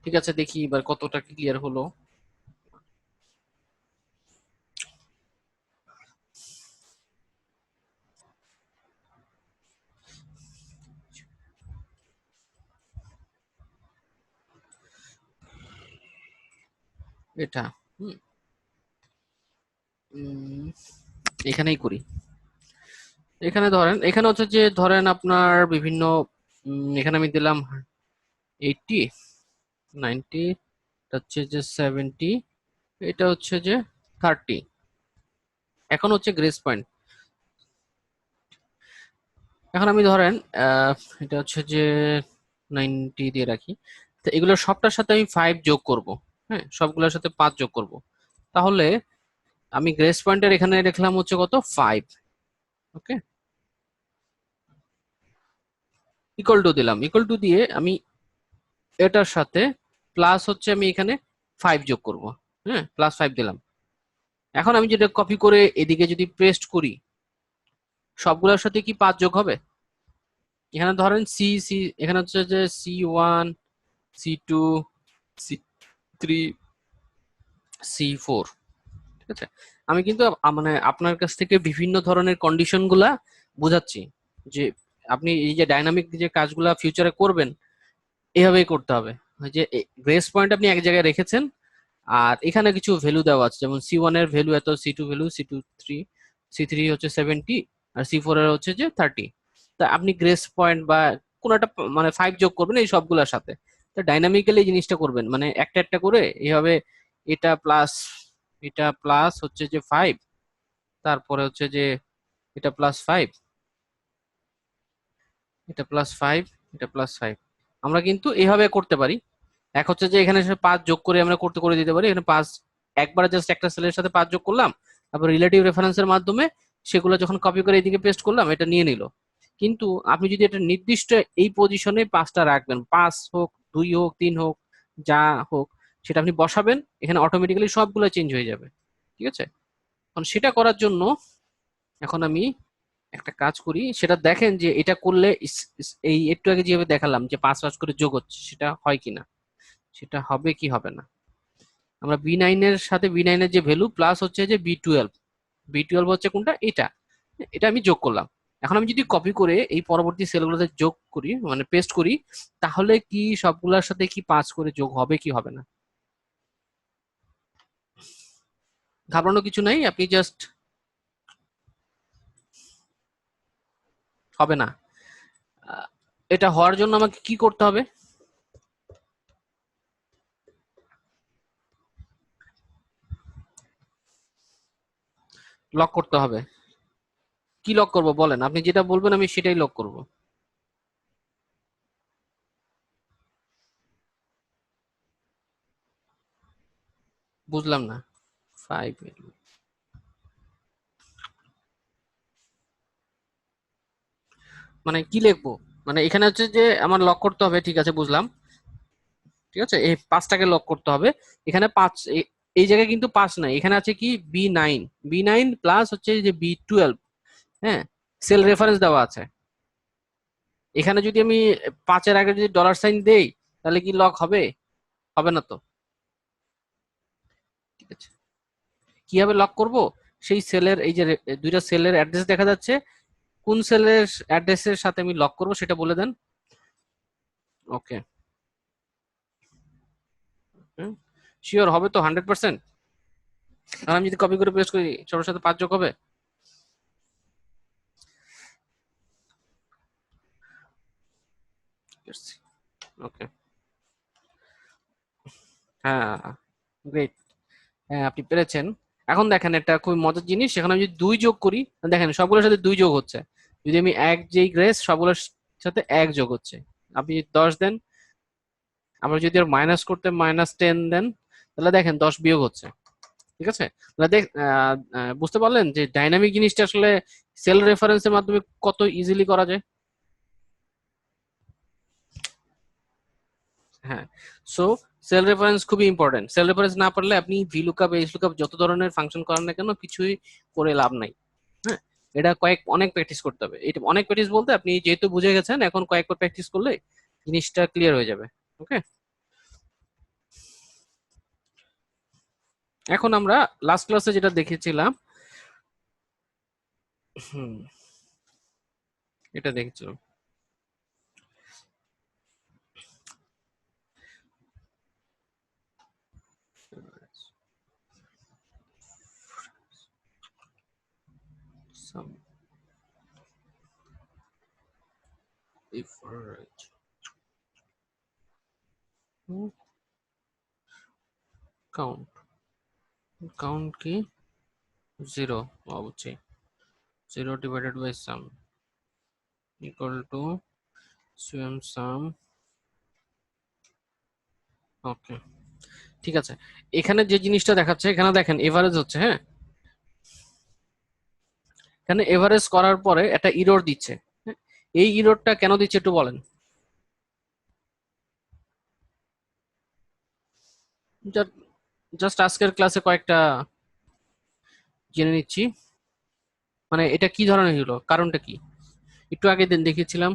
ঠিক আছে, দেখি এবার কতটা ক্লিয়ার হলো। এটা হুম উম, এখানেই করি। এখানে ধরেন, এখানে হচ্ছে যে ধরেন আপনার বিভিন্ন এখানে আমি দিলাম 80, 90, এটা হচ্ছে যে 70, এটা হচ্ছে যে 30। এখন হচ্ছে গ্রেস পয়েন্ট। এখন আমি ধরেন আহ, এটা হচ্ছে যে 90 দিয়ে রাখি। তো এগুলো সবটার সাথে আমি 5 যোগ করব। হ্যাঁ, সবগুলোর সাথে 5 যোগ করব। তাহলে আমি গ্রেস পয়েন্টের এখানে রাখলাম হচ্ছে কত, 5। ওকে, ইকুয়াল টু দিলাম, ইকুয়াল টু দিয়ে আমি এটার সাথে প্লাস হচ্ছে আমি এখানে 5 যোগ করব। হ্যাঁ, +5 দিলাম। এখন আমি যেটা কপি করে এদিকে যদি পেস্ট করি সবগুলোর সাথে কি 5 যোগ হবে? এখানে ধরেন সি সি, এখানে হচ্ছে যে C1, C2, C3, C4। ঠিক আছে, আমি কিন্তু মানে আপনার কাছ থেকে বিভিন্ন ধরনের কন্ডিশন গুলা বোঝাচ্ছি, যে আপনি এই যে ডাইনামিক যে কাজগুলা ফিউচারে করবেন এইভাবেই করতে হবে। ওই যে গ্রেস পয়েন্ট আপনি এক জায়গায় রেখেছেন, আর এখানে কিছু ভ্যালু দেওয়া আছে, যেমন C1 এর ভ্যালু এত, C2 ভ্যালু, C3 হচ্ছে 70, আর C4 এর হচ্ছে যে 30। তা আপনি গ্রেস পয়েন্ট বা কোন একটা মানে 5 যোগ করবেন এই সবগুলোর সাথে। তো ডাইনামিক্যালি এই জিনিসটা করবেন, মানে একটা একটা করে এইভাবে, এটা প্লাস, এটা প্লাস হচ্ছে যে 5, তারপরে হচ্ছে যে এটা +5, এটা +5, এটা +5। আমরা কিন্তু এইভাবে করতে পারি। এক হচ্ছে যে এখানে 5 যোগ করে আমরা করতে করে দিতে পারি, এখানে 5 একবারে জাস্ট একটা সেলের সাথে 5 যোগ করলাম, তারপর রিলেটিভ রেফারেন্সের মাধ্যমে সেগুলো যখন কপি করে এদিকে পেস্ট করলাম এটা নিয়ে নিল। কিন্তু আপনি যদি এটা নির্দিষ্ট এই পজিশনে 5টা রাখবেন, 5 হোক, 2 হোক, 3 হোক, যা হোক, সেটা আপনি বসাবেন, এখানে অটোমেটিক্যালি সবগুলো চেঞ্জ হয়ে যাবে। ঠিক আছে, সেটা করার জন্য এখন আমি একটা কাজ করি, সেটা দেখেন যে এটা করলে এই একটু আগে যেভাবে দেখালাম যে 5 5 করে যোগ হচ্ছে, সেটা হয় কিনা, সেটা হবে কি হবে না। আমরা B9 এর সাথে B9 এর যে ভ্যালু প্লাস হচ্ছে যে বি টুয়েলভ হচ্ছে কোনটা, এটা এটা আমি যোগ করলাম। এখন আমি যদি কপি করে এই পরবর্তী সেলগুলোতে যোগ করি, মানে পেস্ট করি, তাহলে কি সবগুলোর সাথে কি 5 করে যোগ হবে কি হবে না? ঘাবড়ানো কিছু নাই, আপনি জাস্ট, হবে না। আহ, এটা হওয়ার জন্য আমাকে কি করতে হবে? লক করতে হবে। কি লক করব বলেন, আপনি যেটা বলবেন আমি সেটাই লক করব। বুঝলাম না। 5, মানে কি লিখবো? মানে এখানে হচ্ছে যে আমার লক করতে হবে, ঠিক আছে বুঝলাম। ঠিক আছে, এই 5টাকে লক করতে হবে। এখানে 5, এই জায়গায় কিন্তু 5 নাই, এখানে আছে কি B9, B9 প্লাস হচ্ছে যে B12। হ্যাঁ, সেল রেফারেন্স দেওয়া আছে। এখানে যদি আমি 5-এর আগে যদি ডলার সাইন দেই, তাহলে কি লক হবে? হবে না তো। ঠিক আছে, কিভাবে লক করব? সেই সেলের এই যে দুইটা সেলের অ্যাড্রেস দেখা যাচ্ছে, কোন সেলের অ্যাড্রেসের সাথে আমি লক করব সেটা বলে দেন। ওকে, শিওর হবে তো 100%? আর আমি যদি কপি করে পেস্ট করি, সবার সাথে 5 যোগ হবে? ওকে, হ্যাঁ, গ্রেট, হ্যাঁ আপনি পেরেছেন। এখন দেখেন একটা খুব মজার জিনিস, সেখানে আমি যদি 2 যোগ করি, দেখেন সবগুলোর সাথে 2 যোগ হচ্ছে। যদি আমি এক যেই গ্রেস, সবগুলোর সাথে 1 যোগ হচ্ছে। আপনি যদি 10 দেন, আবার যদি আর মাইনাস করতে -10 দেন, তাহলে দেখেন 10 বিয়োগ হচ্ছে। ঠিক আছে, তাহলে বুঝতে পারলেন যে ডাইনামিক জিনিসটা আসলে সেল রেফারেন্সের মাধ্যমে কত ইজিলি করা যায়। হ্যাঁ, সো সেল রেফারেন্স খুবই ইম্পর্টেন্ট। সেল রেফারেন্স না পারলে আপনি ভিলুকআপ এইচলুকআপ যত ধরনের ফাংশন করেন না কেন, কিছুই করে লাভ নাই। হ্যাঁ, এটা অনেক প্র্যাকটিস করতে হবে। এটা অনেক প্র্যাকটিস বলতে, আপনি যেহেতু বুঝে গেছেন, এখন কয়েকবার প্র্যাকটিস করলে জিনিসটা ক্লিয়ার হয়ে যাবে। ওকে, এখন আমরা লাস্ট ক্লাসে যেটা দেখেছিলাম, হুম, এটা দেখেছিলাম। Some average count, কাউন্ট কি? জিরো, অবশ্যই 0 divided by sum equal to sum. Okay, ঠিক আছে। এখানে যে জিনিসটা দেখাচ্ছে, এখানে দেখেন এভারেজ হচ্ছে, হ্যাঁ, এখানে এভারেজ করার পরে একটা ইরর দিচ্ছে। হ্যাঁ, এই ইররটা কেন দিচ্ছে একটু বলেন। জাস্ট আজকের ক্লাসে কয়েকটা জেনে নিচ্ছি। মানে এটা কি ধরনের হলো, কারণটা কি? একটু আগে দিন দেখিয়েছিলাম।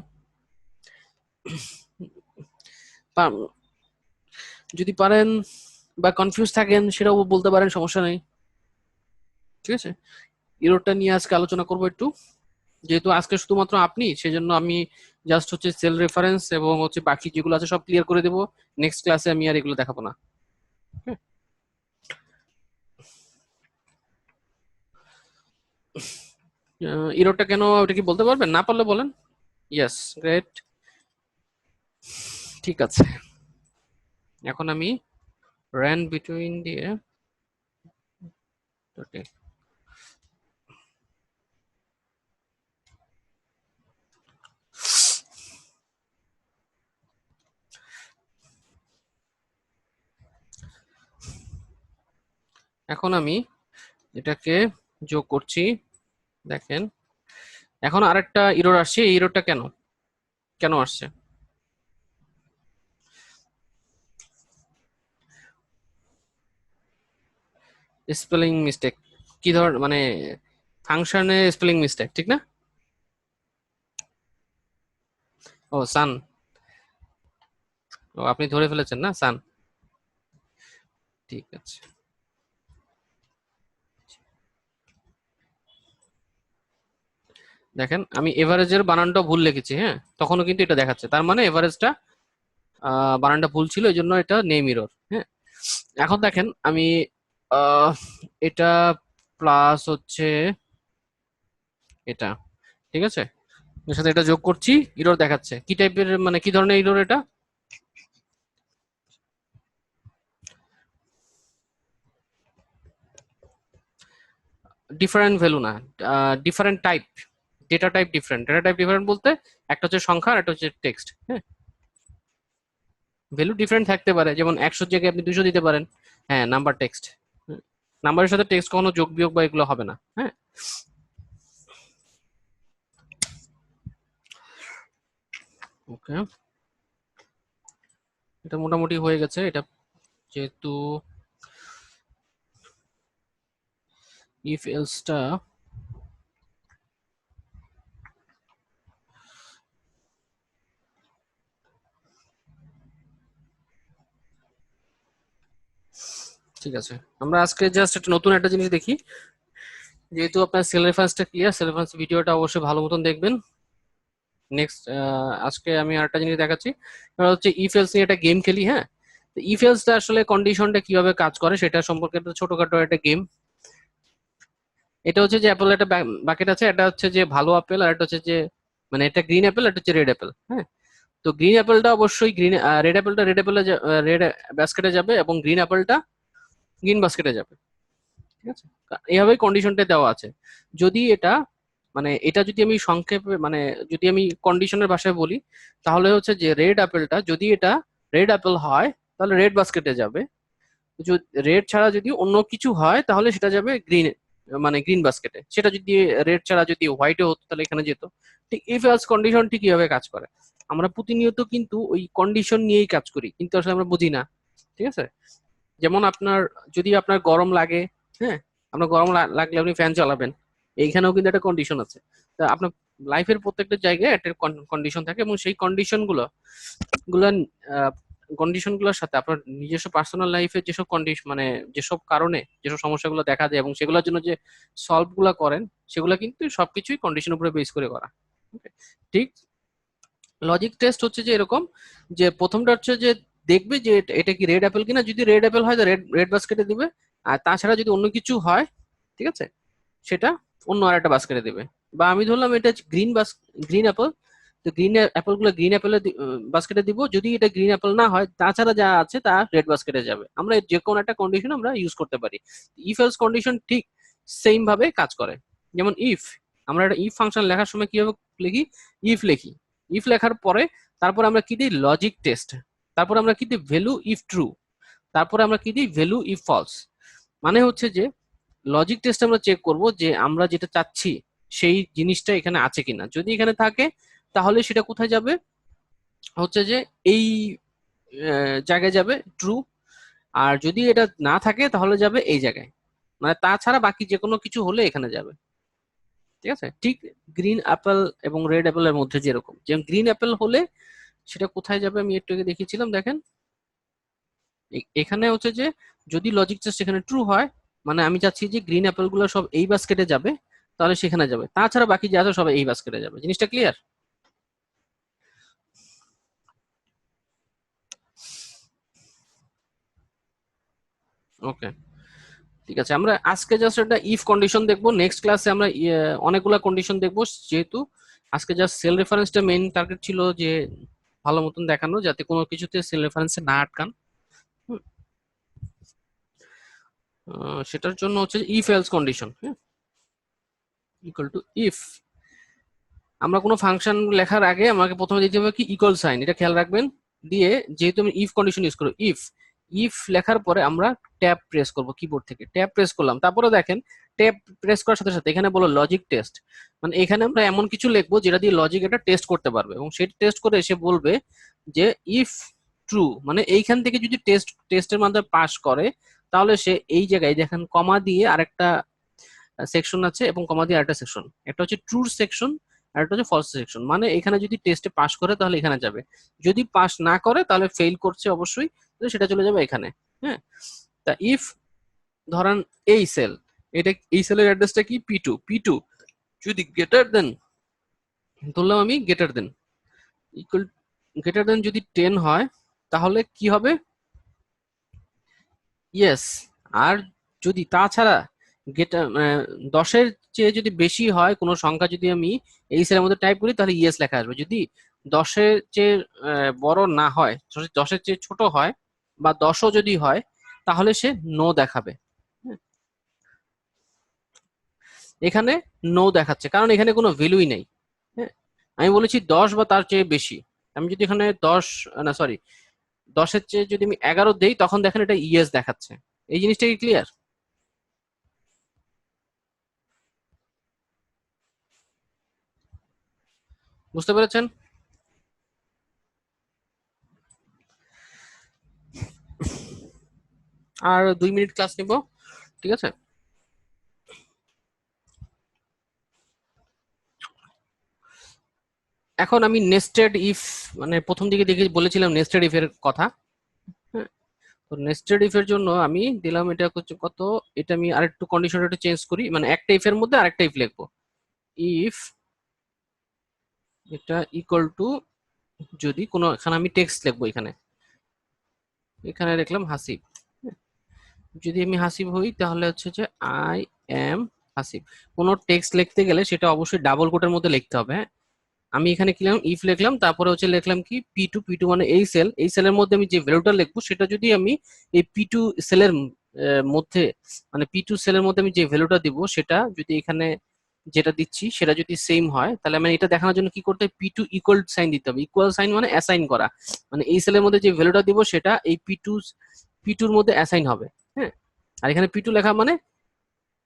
যদি পারেন বা কনফিউজ থাকেন সেটাও বলতে পারেন, সমস্যা নেই। ঠিক আছে, ইরোরটা নিয়ে আজকে আলোচনা করবো একটু। যেহেতু আজকে শুধুমাত্র আপনি, সেজন্য আমি জাস্ট হচ্ছে সেল রেফারেন্স এবং হচ্ছে বাকি যেগুলো আছে সব ক্লিয়ার করে দেবো। নেক্সট ক্লাসে আমি আর এগুলো দেখাবো না। ইরোরটা কেন, ওটা কি বলতে পারবেন? না পারলে বলেন। ইয়েস, গ্রেট, ঠিক আছে। এখন আমি র্যান বিটুইন দিয়ে, ওকে, এখন আমি এটাকে যোগ করছি। দেখেন, এখন আরেকটা ইরর আসছে। এই ইররটা কেন কেন আসছে? স্পেলিং মিস্টেক, কি ধর মানে ফাংশনে স্পেলিং মিস্টেক, ঠিক না? ও সান, ও আপনি ধরে ফেলেছেন না সান। ঠিক আছে, দেখেন আমি এভারেজের বানানটা ভুল লিখেছি, হ্যাঁ, তখনও কিন্তু এটা দেখাচ্ছে, তার মানে এভারেজটা বানানটা ভুল ছিল, এই জন্য এটা নেম এরর। হ্যাঁ, এখন দেখেন আমি আহ, এটা প্লাস হচ্ছে এটা, ঠিক আছে, এর সাথে এটা যোগ করছি, এরর দেখাচ্ছে। কি টাইপের মানে কি ধরনের এরর এটা? ডিফারেন্ট ভ্যালু না, different type, data type different বলতে একটা হচ্ছে সংখ্যা আর একটা হচ্ছে টেক্সট। হ্যাঁ, ভ্যালু ডিফারেন্ট থাকতে পারে, যেমন 100 জায়গায় আপনি 200 দিতে পারেন। হ্যাঁ, নাম্বার টেক্সট, নাম্বারের সাথে টেক্সট কখনো যোগ বিয়োগ বা এগুলো হবে না। হ্যাঁ, ওকে, এটা মোটামুটি হয়ে গেছে এটা, যেহেতু ইফ এলসটা ঠিক আছে। আমরা আজকে জাস্ট একটা নতুন একটা জিনিস দেখি, যেহেতু আপনার সেল রেফারেন্সটা ক্লিয়ার, সেল রেফারেন্স ভিডিওটা অবশ্যই ভালো মতন দেখবেন। নেক্সট আজকে আমি আরেকটা জিনিস দেখাচ্ছি, সেটা হচ্ছে ইফ এলস নিয়ে একটা গেম খেলি। হ্যাঁ, ইফ এলসটা আসলে কন্ডিশনটা কিভাবে কাজ করে সেটা সম্পর্কে একটা ছোটখাটো একটা গেম। এটা হচ্ছে যে অ্যাপেল একটা বাকেট আছে, এটা হচ্ছে যে ভালো আপেল, আর এটা হচ্ছে যে মানে এটা গ্রিন অ্যাপেল, এটা হচ্ছে রেড অ্যাপেল। হ্যাঁ, তো গ্রিন অ্যাপেলটা অবশ্যই গ্রিন, রেড অ্যাপেলটা রেড অ্যাপেলে রেড বাস্কেটে যাবে, এবং গ্রিন অ্যাপেলটা গ্রিন বাস্কেটে যাবে। ঠিক আছে, এইভাবেই কন্ডিশনটা দেওয়া আছে। যদি এটা মানে এটা যদি আমি সংক্ষেপে মানে যদি আমি কন্ডিশনের ভাষায় বলি, তাহলে হচ্ছে যে রেড অ্যাপেলটা যদি এটা রেড অ্যাপেল হয় তাহলে রেড বাস্কেটে যাবে, রেড ছাড়া যদি অন্য কিছু হয় তাহলে সেটা যাবে গ্রিন, মানে গ্রিন বাস্কেটে। সেটা যদি রেড ছাড়া যদি হোয়াইটে হতো তাহলে এখানে যেত। ঠিক ইফ এলস কন্ডিশন ঠিক কিভাবে কাজ করে, আমরা প্রতিনিয়ত কিন্তু ওই কন্ডিশন নিয়েই কাজ করি, কিন্তু আসলে আমরা বুঝি না। ঠিক আছে, যেমন আপনার যদি আপনার গরম লাগে, হ্যাঁ, আপনার গরম লাগলে আপনি ফ্যান চালাবেন, এইখানেও কিন্তু একটা কন্ডিশন আছে। তা আপনার লাইফের প্রত্যেকটা জায়গায় একটা কন্ডিশন থাকে, এবং সেই কন্ডিশন গুলো কন্ডিশন গুলোর সাথে আপনার নিজস্ব পার্সোনাল লাইফে যেসব কন্ডিশন মানে যেসব কারণে যেসব সমস্যাগুলো দেখা যায় এবং সেগুলোর জন্য যে সলভ গুলা করেন, সেগুলো কিন্তু সবকিছুই কন্ডিশনের উপরে বেস করে করা। Okay? ঠিক, লজিক টেস্ট হচ্ছে যে এরকম, যে প্রথমটা হচ্ছে যে দেখবে যে এটা কি রেড অ্যাপেল কিনা, যদি রেড অ্যাপেল হয় তো রেড রেড বাস্কেটে দিবে, আর তাছাড়া যদি অন্য কিছু হয়, ঠিক আছে, সেটা অন্য আরেকটা বাস্কেটে দিবে। বা আমি ধরলাম এটা গ্রিন গ্রিন অ্যাপেল, তো গ্রিন অ্যাপল গুলো গ্রিন অ্যাপেলের বাস্কেটে দিব, যদি এটা গ্রিন অ্যাপল না হয় তাছাড়া যা আছে তা রেড বাস্কেটে যাবে। আমরা যে কোনো একটা কন্ডিশন আমরা ইউজ করতে পারি। ইফ এলস কন্ডিশন ঠিক সেম ভাবে কাজ করে। যেমন ইফ, আমরা একটা ইফ ফাংশন লেখার সময় কিভাবে লিখি, ইফ লিখি, ইফ লেখার পরে তারপর আমরা কি দিই লজিক টেস্ট, তারপর আমরা কি দিই ভ্যালু ইফ ট্রু, তারপরে আমরা কি দিই ভ্যালু ইফ ফলস। মানে হচ্ছে যে লজিক টেস্ট আমরা চেক করব যে আমরা যেটা চাচ্ছি সেই জিনিসটা এখানে আছে কিনা, যদি এখানে থাকে তাহলে সেটা কোথায় যাবে, হচ্ছে যে এই জায়গায় যাবে ট্রু, আর যদি এটা না থাকে তাহলে যাবে এই জায়গায়, মানে তাছাড়া বাকি যে কোনো কিছু হলে এখানে যাবে। ঠিক আছে, ঠিক গ্রিন অ্যাপেল এবং রেড অ্যাপেলের মধ্যে যেরকম, যেমন গ্রিন অ্যাপেল হলে সেটা কোথায় যাবে আমি একটু আগে দেখিয়েছিলাম, দেখেন এখানে হচ্ছে যে যদি লজিক টেস্ট এখানে ট্রু হয়, মানে আমি চাচ্ছি যে গ্রিন অ্যাপেল গুলো সব এই বাস্কেটে যাবে, তাহলে সেখানে যাবে, তাছাড়া বাকি যা আছে সব এই বাস্কেটে যাবে। জিনিসটা ক্লিয়ার? ওকে, ঠিক আছে, আমরা আজকে জাস্ট একটা ইফ কন্ডিশন দেখবো, নেক্সট ক্লাসে আমরা অনেকগুলা কন্ডিশন দেখবো। যেহেতু আজকে জাস্ট সেল রেফারেন্সটা মেইন টার্গেট ছিল, যে ভালো মতন দেখানো যাতে কোনো কিছুতে সেল রেফারেন্সে না আটকান। হুম, সেটার জন্য হচ্ছে ইফ এলস কন্ডিশন, হ্যাঁ, ইকুয়াল টু ইফ, আমরা কোনো ফাংশন লেখার আগে আমাকে প্রথমে দিতে হবে কি ইকুয়াল সাইন, এটা খেয়াল রাখবেন। দিয়ে যেহেতু আমি ইফ কন্ডিশন ইউজ করবো, ইফ ইফ লেখার পরে আমরা ট্যাব প্রেস করব, কিবোর্ড থেকে ট্যাব প্রেস করলাম, তারপরে দেখেন ট্যাব প্রেস করার সাথে সাথে এখানে বলো লজিক টেস্ট, মানে এখানে আমরা এমন কিছু লিখবো যেটা দিয়ে লজিক এটা টেস্ট করতে পারবে, এবং সেটা টেস্ট করে এসে বলবে যে ইফ ট্রু, মানে এইখান থেকে যদি টেস্টের মাধ্যমে পাস করে তাহলে সে এই জায়গায় দেখেন কমা দিয়ে আরেকটা সেকশন আছে এবং কমা দিয়ে আরেকটা সেকশন, একটা হচ্ছে ট্রু সেকশন আর একটা হচ্ছে ফলস সেকশন। মানে এখানে যদি টেস্টে পাস করে তাহলে এখানে যাবে, যদি পাস না করে তাহলে ফেল করছে অবশ্যই, তাহলে সেটা চলে যাবে এখানে। হ্যাঁ, তা ইফ ধরেন এই সেল, এটা এই সেলের অ্যাড্রেসটা কি পি টু যদি গ্রেটার দেন, ধরলাম আমি greater than equal, greater than যদি 10 হয় তাহলে কি হবে, ইয়েস। আর যদি তাছাড়া গেটার 10-এর চেয়ে যদি বেশি হয় কোনো সংখ্যা, যদি আমি এই সেলের মধ্যে টাইপ করি তাহলে ইয়েস লেখা আসবে। যদি 10-এর চেয়ে বড় না হয়, 10-এর চেয়ে ছোট হয় বা 10ও যদি হয় তাহলে সে নো দেখাবে। হ্যাঁ, এখানে নো দেখাচ্ছে কারণ এখানে কোনো ভ্যালুই নেই। হ্যাঁ, আমি বলেছি 10 বা তার চেয়ে বেশি, আমি যদি এখানে 10, না সরি, 10-এর চেয়ে যদি আমি 11 দেই তখন দেখেন এটা ইয়েস দেখাচ্ছে। এই জিনিসটা কি ক্লিয়ার? বুঝতে পেরেছেন? আর 2 মিনিট ক্লাস নিব, ঠিক আছে? এখন আমি নেস্টেড ইফ, মানে প্রথম দিকে দেখে বলেছিলাম নেস্টেড ইফ এর কথা। হ্যাঁ, তো নেস্টেড ইফ এর জন্য আমি দিলাম এটা হচ্ছে কত, এটা আমি আরেকটু কন্ডিশনটা একটু চেঞ্জ করি, মানে একটা ইফ এর মধ্যে আরেকটা ইফ লিখবো। ইফ এটা ইকুয়াল টু, যদি কোনো, এখানে আমি টেক্সট লিখবো, এখানে এখানে লিখলাম হাসিব। হ্যাঁ, যদি আমি হাসিব হই তাহলে হচ্ছে যে আই এম হাসিব। কোনো টেক্সট লিখতে গেলে সেটা অবশ্যই ডাবল কোটের মধ্যে লিখতে হবে। হ্যাঁ, আমি এখানে কি লিখলাম, ইফ লিখলাম, তারপরে হচ্ছে লিখলাম কি পি টু মানে এই সেল, এই সেলের মধ্যে আমি যে ভ্যালুটা লিখবো সেটা যদি আমি এই পি টু সেলের মধ্যে, মানে পি টু সেলের মধ্যে আমি যে ভ্যালুটা দিব সেটা যদি এখানে যেটা দিচ্ছি সেটা যদি সেম হয় তাহলে মানে এটা দেখানোর জন্য কি করতে হবে, পি টু ইকুয়াল সাইন দিতে হবে। ইকুয়াল সাইন মানে অ্যাসাইন করা, মানে এই সেলের মধ্যে যে ভ্যালুটা দিব সেটা এই পি টুর মধ্যে অ্যাসাইন হবে। হ্যাঁ, আর এখানে পি টু লেখা মানে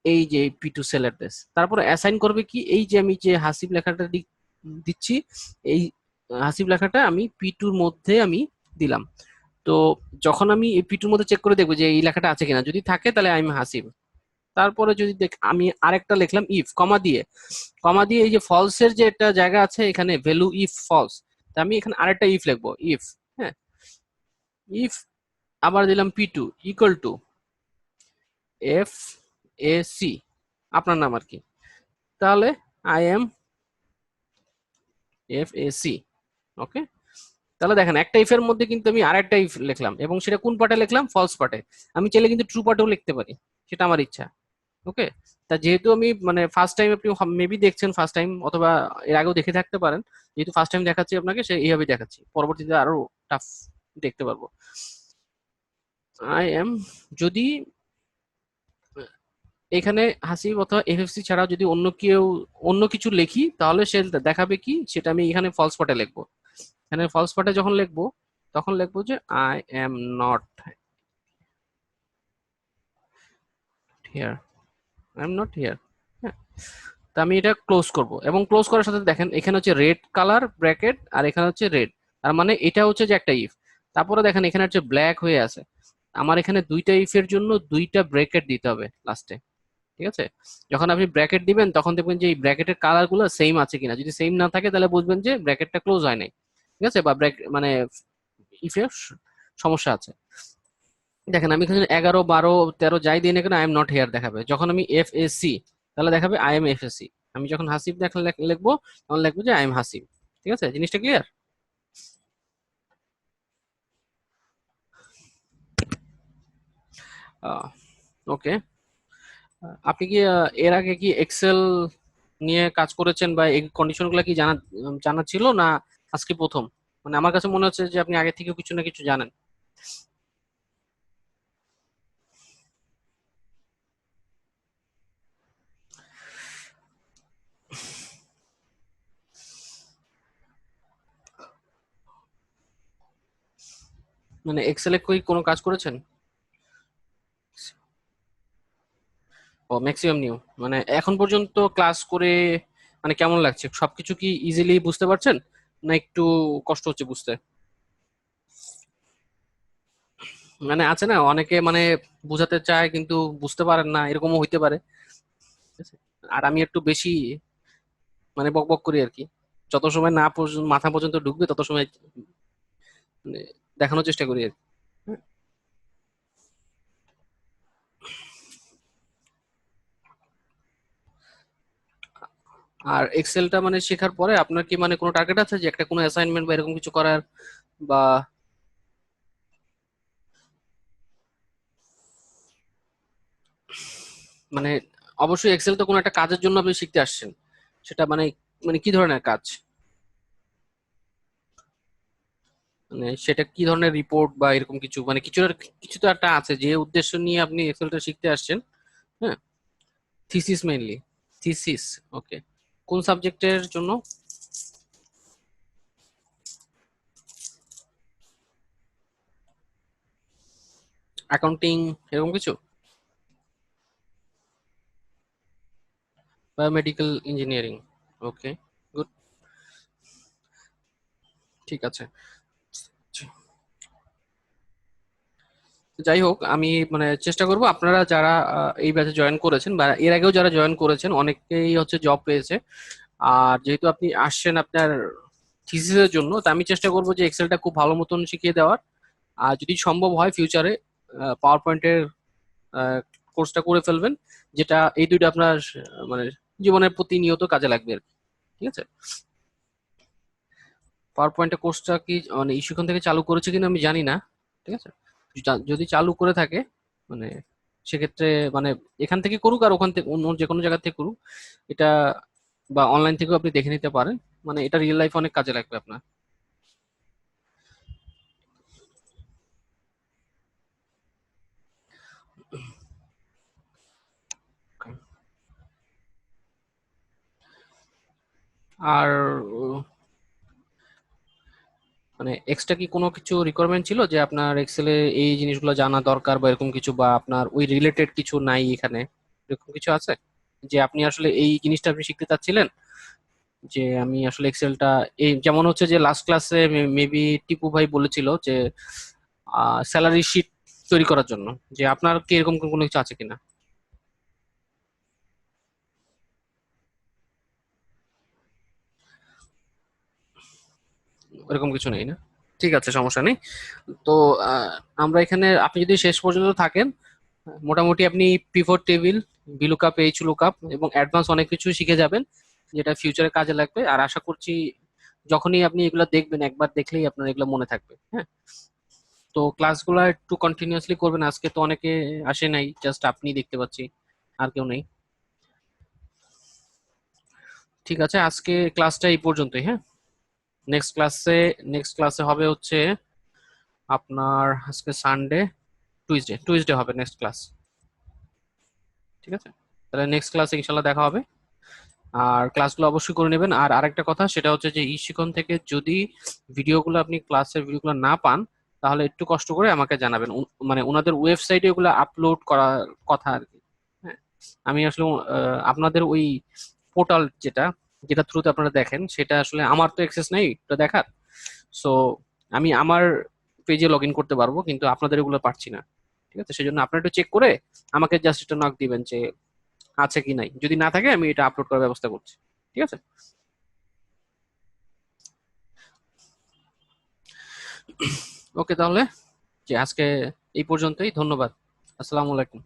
এই যে পি টু সেল অ্যাড্রেস, তারপরে অ্যাসাইন করবে কি, এই যে আমি যে হাসিব লেখাটা দিচ্ছি, এই হাসিব লেখাটা আমি পি টুর মধ্যে আমি দিলাম। তো যখন আমি এই পি টুর মধ্যে চেক করে দেখবো যে এই লেখাটা আছে কিনা, যদি থাকে তাহলে আমি হাসিব। তারপরে যদি দেখ আমি আরেকটা লিখলাম ইফ, কমা দিয়ে এই যে ফলস এর যে একটা জায়গা আছে এখানে ভ্যালু ইফ ফলস, তা আমি এখানে আরেকটা ইফ লিখবো ইফ। হ্যাঁ, ইফ আবার দিলাম P two equal to F A C, আপনার নাম আর কি, তাহলে I M F A C. Okay, তাহলে দেখেন একটা ইফ এর মধ্যে কিন্তু আমি আরেকটা ইফ লিখলাম, এবং সেটা কোন পার্টে লিখলাম, ফলস পার্টে। আমি চাইলে কিন্তু ট্রু পার্টেও লিখতে পারি, সেটা আমার ইচ্ছা। ওকে, তা যেহেতু আমি মানে ফার্স্ট টাইম, আপনি মেবি দেখছেন ফার্স্ট টাইম, অথবা এর আগেও দেখে থাকতে পারেন, যেহেতু ফার্স্ট টাইম দেখাচ্ছি আপনাকে সে এইভাবে দেখাচ্ছি, পরবর্তীতে আরো টাফ দেখতে পারবো। আই এম, যদি এখানে হাসিব অথবা এফএফসি ছাড়া যদি অন্য কেউ অন্য কিছু লিখি তাহলে সে দেখাবে কি, সেটা আমি এখানে ফলস পার্টে লিখবো। এখানে ফলস পার্টে যখন লিখবো তখন লিখবো যে I am not here, I am not here. হ্যাঁ, তা আমি এটা ক্লোজ করব, এবং ক্লোজ করার সাথে দেখেন এখানে হচ্ছে রেড কালার ব্র্যাকেট আর এখানে হচ্ছে রেড, তার মানে এটা হচ্ছে যে একটা ইফ। তারপরে দেখেন এখানে হচ্ছে ব্ল্যাক হয়ে আছে, আমার এখানে দুইটা ইফের জন্য দুইটা ব্র্যাকেট দিতে হবে লাস্টে। ঠিক আছে, যখন আপনি ব্র্যাকেট দিবেন তখন দেখবেন যে এই ব্র্যাকেটের কালার গুলো সেম আছে কিনা, যদি সেম না থাকে তাহলে বুঝবেন যে ব্র্যাকেটটা ক্লোজ হয় নাই। ঠিক আছে, বা ব্র্যাকেট মানে ইফে সমস্যা আছে। দেখেন আমি এখানে 11, 12, 13 যাই দিই না কেন আই এম নট হেয়ার দেখাবে। যখন আমি এফ এস সি তাহলে দেখাবে I M F S C. আমি যখন হাসিব লিখবো তখন লিখবো যে আই এম হাসিব। ঠিক আছে, জিনিসটা ক্লিয়ার? ওকে, আপনি কি এর আগে কি এক্সেল নিয়ে কাজ করেছেন, বা এই কন্ডিশন গুলো কি জানা জানা ছিল না আজকে প্রথম? মানে আমার কাছে মনে হচ্ছে যে আপনি আগে থেকে কিছু না কিছু জানেন। মানে এক্সেলে কি কোনো কাজ করেছেন? ও, ম্যাক্সিমাম নিউ। মানে এখন পর্যন্ত ক্লাস করে মানে কেমন লাগছে, সবকিছু কি ইজিলি বুঝতে পারছেন না একটু কষ্ট হচ্ছে বুঝতে? মানে আছে না অনেকে মানে বুঝাতে চায় কিন্তু বুঝতে পারেন না, এরকমও হইতে পারে। আর আমি একটু বেশি মানে বক বক করি আর কি। যত সময় না মাথা পর্যন্ত ঢুকবে তত সময় মানে দেখানোর চেষ্টা করি আর কি। আর এক্সেলটা মানে শেখার পরে আপনার কি মানে কোনো টার্গেট আছে যে একটা কোনো অ্যাসাইনমেন্ট বা এরকম কিছু করার, বা মানে অবশ্যই এক্সেল তো কোনো একটা কাজের জন্য আপনি শিখতে আসছেন, সেটা মানে মানে কি ধরনের কাজ, মানে সেটা কি ধরনের রিপোর্ট বা এরকম কিছু, মানে কিছু কিছু তো একটা আছে যে উদ্দেশ্য নিয়ে আপনি এক্সেলটা শিখতে আসছেন। হ্যাঁ, থিসিস মেইনলি, থিসিস, ওকে। কোন সাবজেক্টের জন্য? অ্যাকাউন্টিং এরকম কিছু? বায়োমেডিকেল ইঞ্জিনিয়ারিং, ওকে, গুড, ঠিক আছে। যাই হোক, আমি মানে চেষ্টা করব আপনারা যারা এই ব্যাচে জয়েন করেছেন বা এর আগেও যারা জয়েন করেছেন অনেকেই হচ্ছে জব পেয়েছে। আর যেহেতু আপনি আসছেন আপনার থিসিসের জন্য, তা আমি চেষ্টা করব যে এক্সেলটা খুব ভালো মতন শিখিয়ে দেওয়ার। আর যদি সম্ভব হয় ফিউচারে পাওয়ার পয়েন্টের কোর্সটা করে ফেলবেন, যেটা এই দুইটা আপনার মানে জীবনের প্রতিনিয়ত কাজে লাগবে আর কি। ঠিক আছে। পাওয়ার পয়েন্টের কোর্সটা কি মানে ইস্যুকন থেকে চালু করেছে কিনা আমি জানি না। ঠিক আছে, যদি চালু করে থাকে মানে সেক্ষেত্রে মানে এখান থেকে করুক আর ওখান থেকে অন্য যে কোনো জায়গা থেকে করুক এটা, বা অনলাইন থেকেও আপনি দেখে নিতে পারেন। মানে এটা রিয়েল লাইফে অনেক কাজে লাগবে আপনার। আর মানে এক্সট্রা কি কোনো কিছু রিকোয়ারমেন্ট ছিল যে আপনার এক্সেলে এই জিনিসগুলো জানা দরকার বা এরকম কিছু, বা আপনার ওই রিলেটেড কিছু নাই এখানে, এরকম কিছু আছে যে আপনি আসলে এই জিনিসটা আপনি শিখতে চাচ্ছিলেন? যে আমি আসলে এক্সেলটা এই যেমন হচ্ছে যে লাস্ট ক্লাসে মেবি টিপু ভাই বলেছিল যে স্যালারি শিট তৈরি করার জন্য, যে আপনার কি এরকম কোনো কিছু আছে কিনা? এরকম কিছু নেই না? ঠিক আছে, সমস্যা নেই। তো আহ, আমরা এখানে আপনি যদি শেষ পর্যন্ত থাকেন মোটামুটি আপনি pivot table, VLOOKUP, H lookup এবং অ্যাডভান্স অনেক কিছু শিখে যাবেন, যেটা ফিউচারে কাজে লাগবে। আর আশা করছি যখনই আপনি এগুলো দেখবেন একবার দেখলেই আপনার এগুলো মনে থাকবে। হ্যাঁ, তো ক্লাসগুলো একটু কন্টিনিউয়াসলি করবেন। আজকে তো অনেকে আসে নাই, জাস্ট আপনি দেখতে পাচ্ছি, আর কেউ নেই। ঠিক আছে, আজকে ক্লাসটা এই পর্যন্তই। হ্যাঁ, নেক্সট ক্লাসে নেক্সট ক্লাসে হবে হচ্ছে আপনার আজকে সানডে, টুইসডে টুইসডে হবে নেক্সট ক্লাস। ঠিক আছে, তাহলে নেক্সট ক্লাসে ইনশাল্লাহ দেখা হবে। আর ক্লাসগুলো অবশ্যই করে নেবেন। আর আরেকটা কথা সেটা হচ্ছে যে ইশিকন থেকে যদি ভিডিওগুলো আপনি ক্লাসের ভিডিওগুলো না পান তাহলে একটু কষ্ট করে আমাকে জানাবেন। মানে ওনাদের ওয়েবসাইটে ওগুলো আপলোড করার কথা আর কি। হ্যাঁ, আমি আসলে আপনাদের ওই পোর্টাল যেটা যেটা থ্রুতে আপনারা দেখেন সেটা আসলে আমার তো অ্যাক্সেস নেই ওটা দেখার। সো আমি আমার পেজে লগ ইন করতে পারবো কিন্তু আপনাদের এগুলো পারছি না। ঠিক আছে, সেজন্য আপনারা একটু চেক করে আমাকে জাস্ট একটা নক দিবেন যে আছে কি নাই, যদি না থাকে আমি এটা আপলোড করার ব্যবস্থা করছি। ঠিক আছে। ওকে, তাহলে যে আজকে এই পর্যন্তই, ধন্যবাদ। আসসালামু আলাইকুম।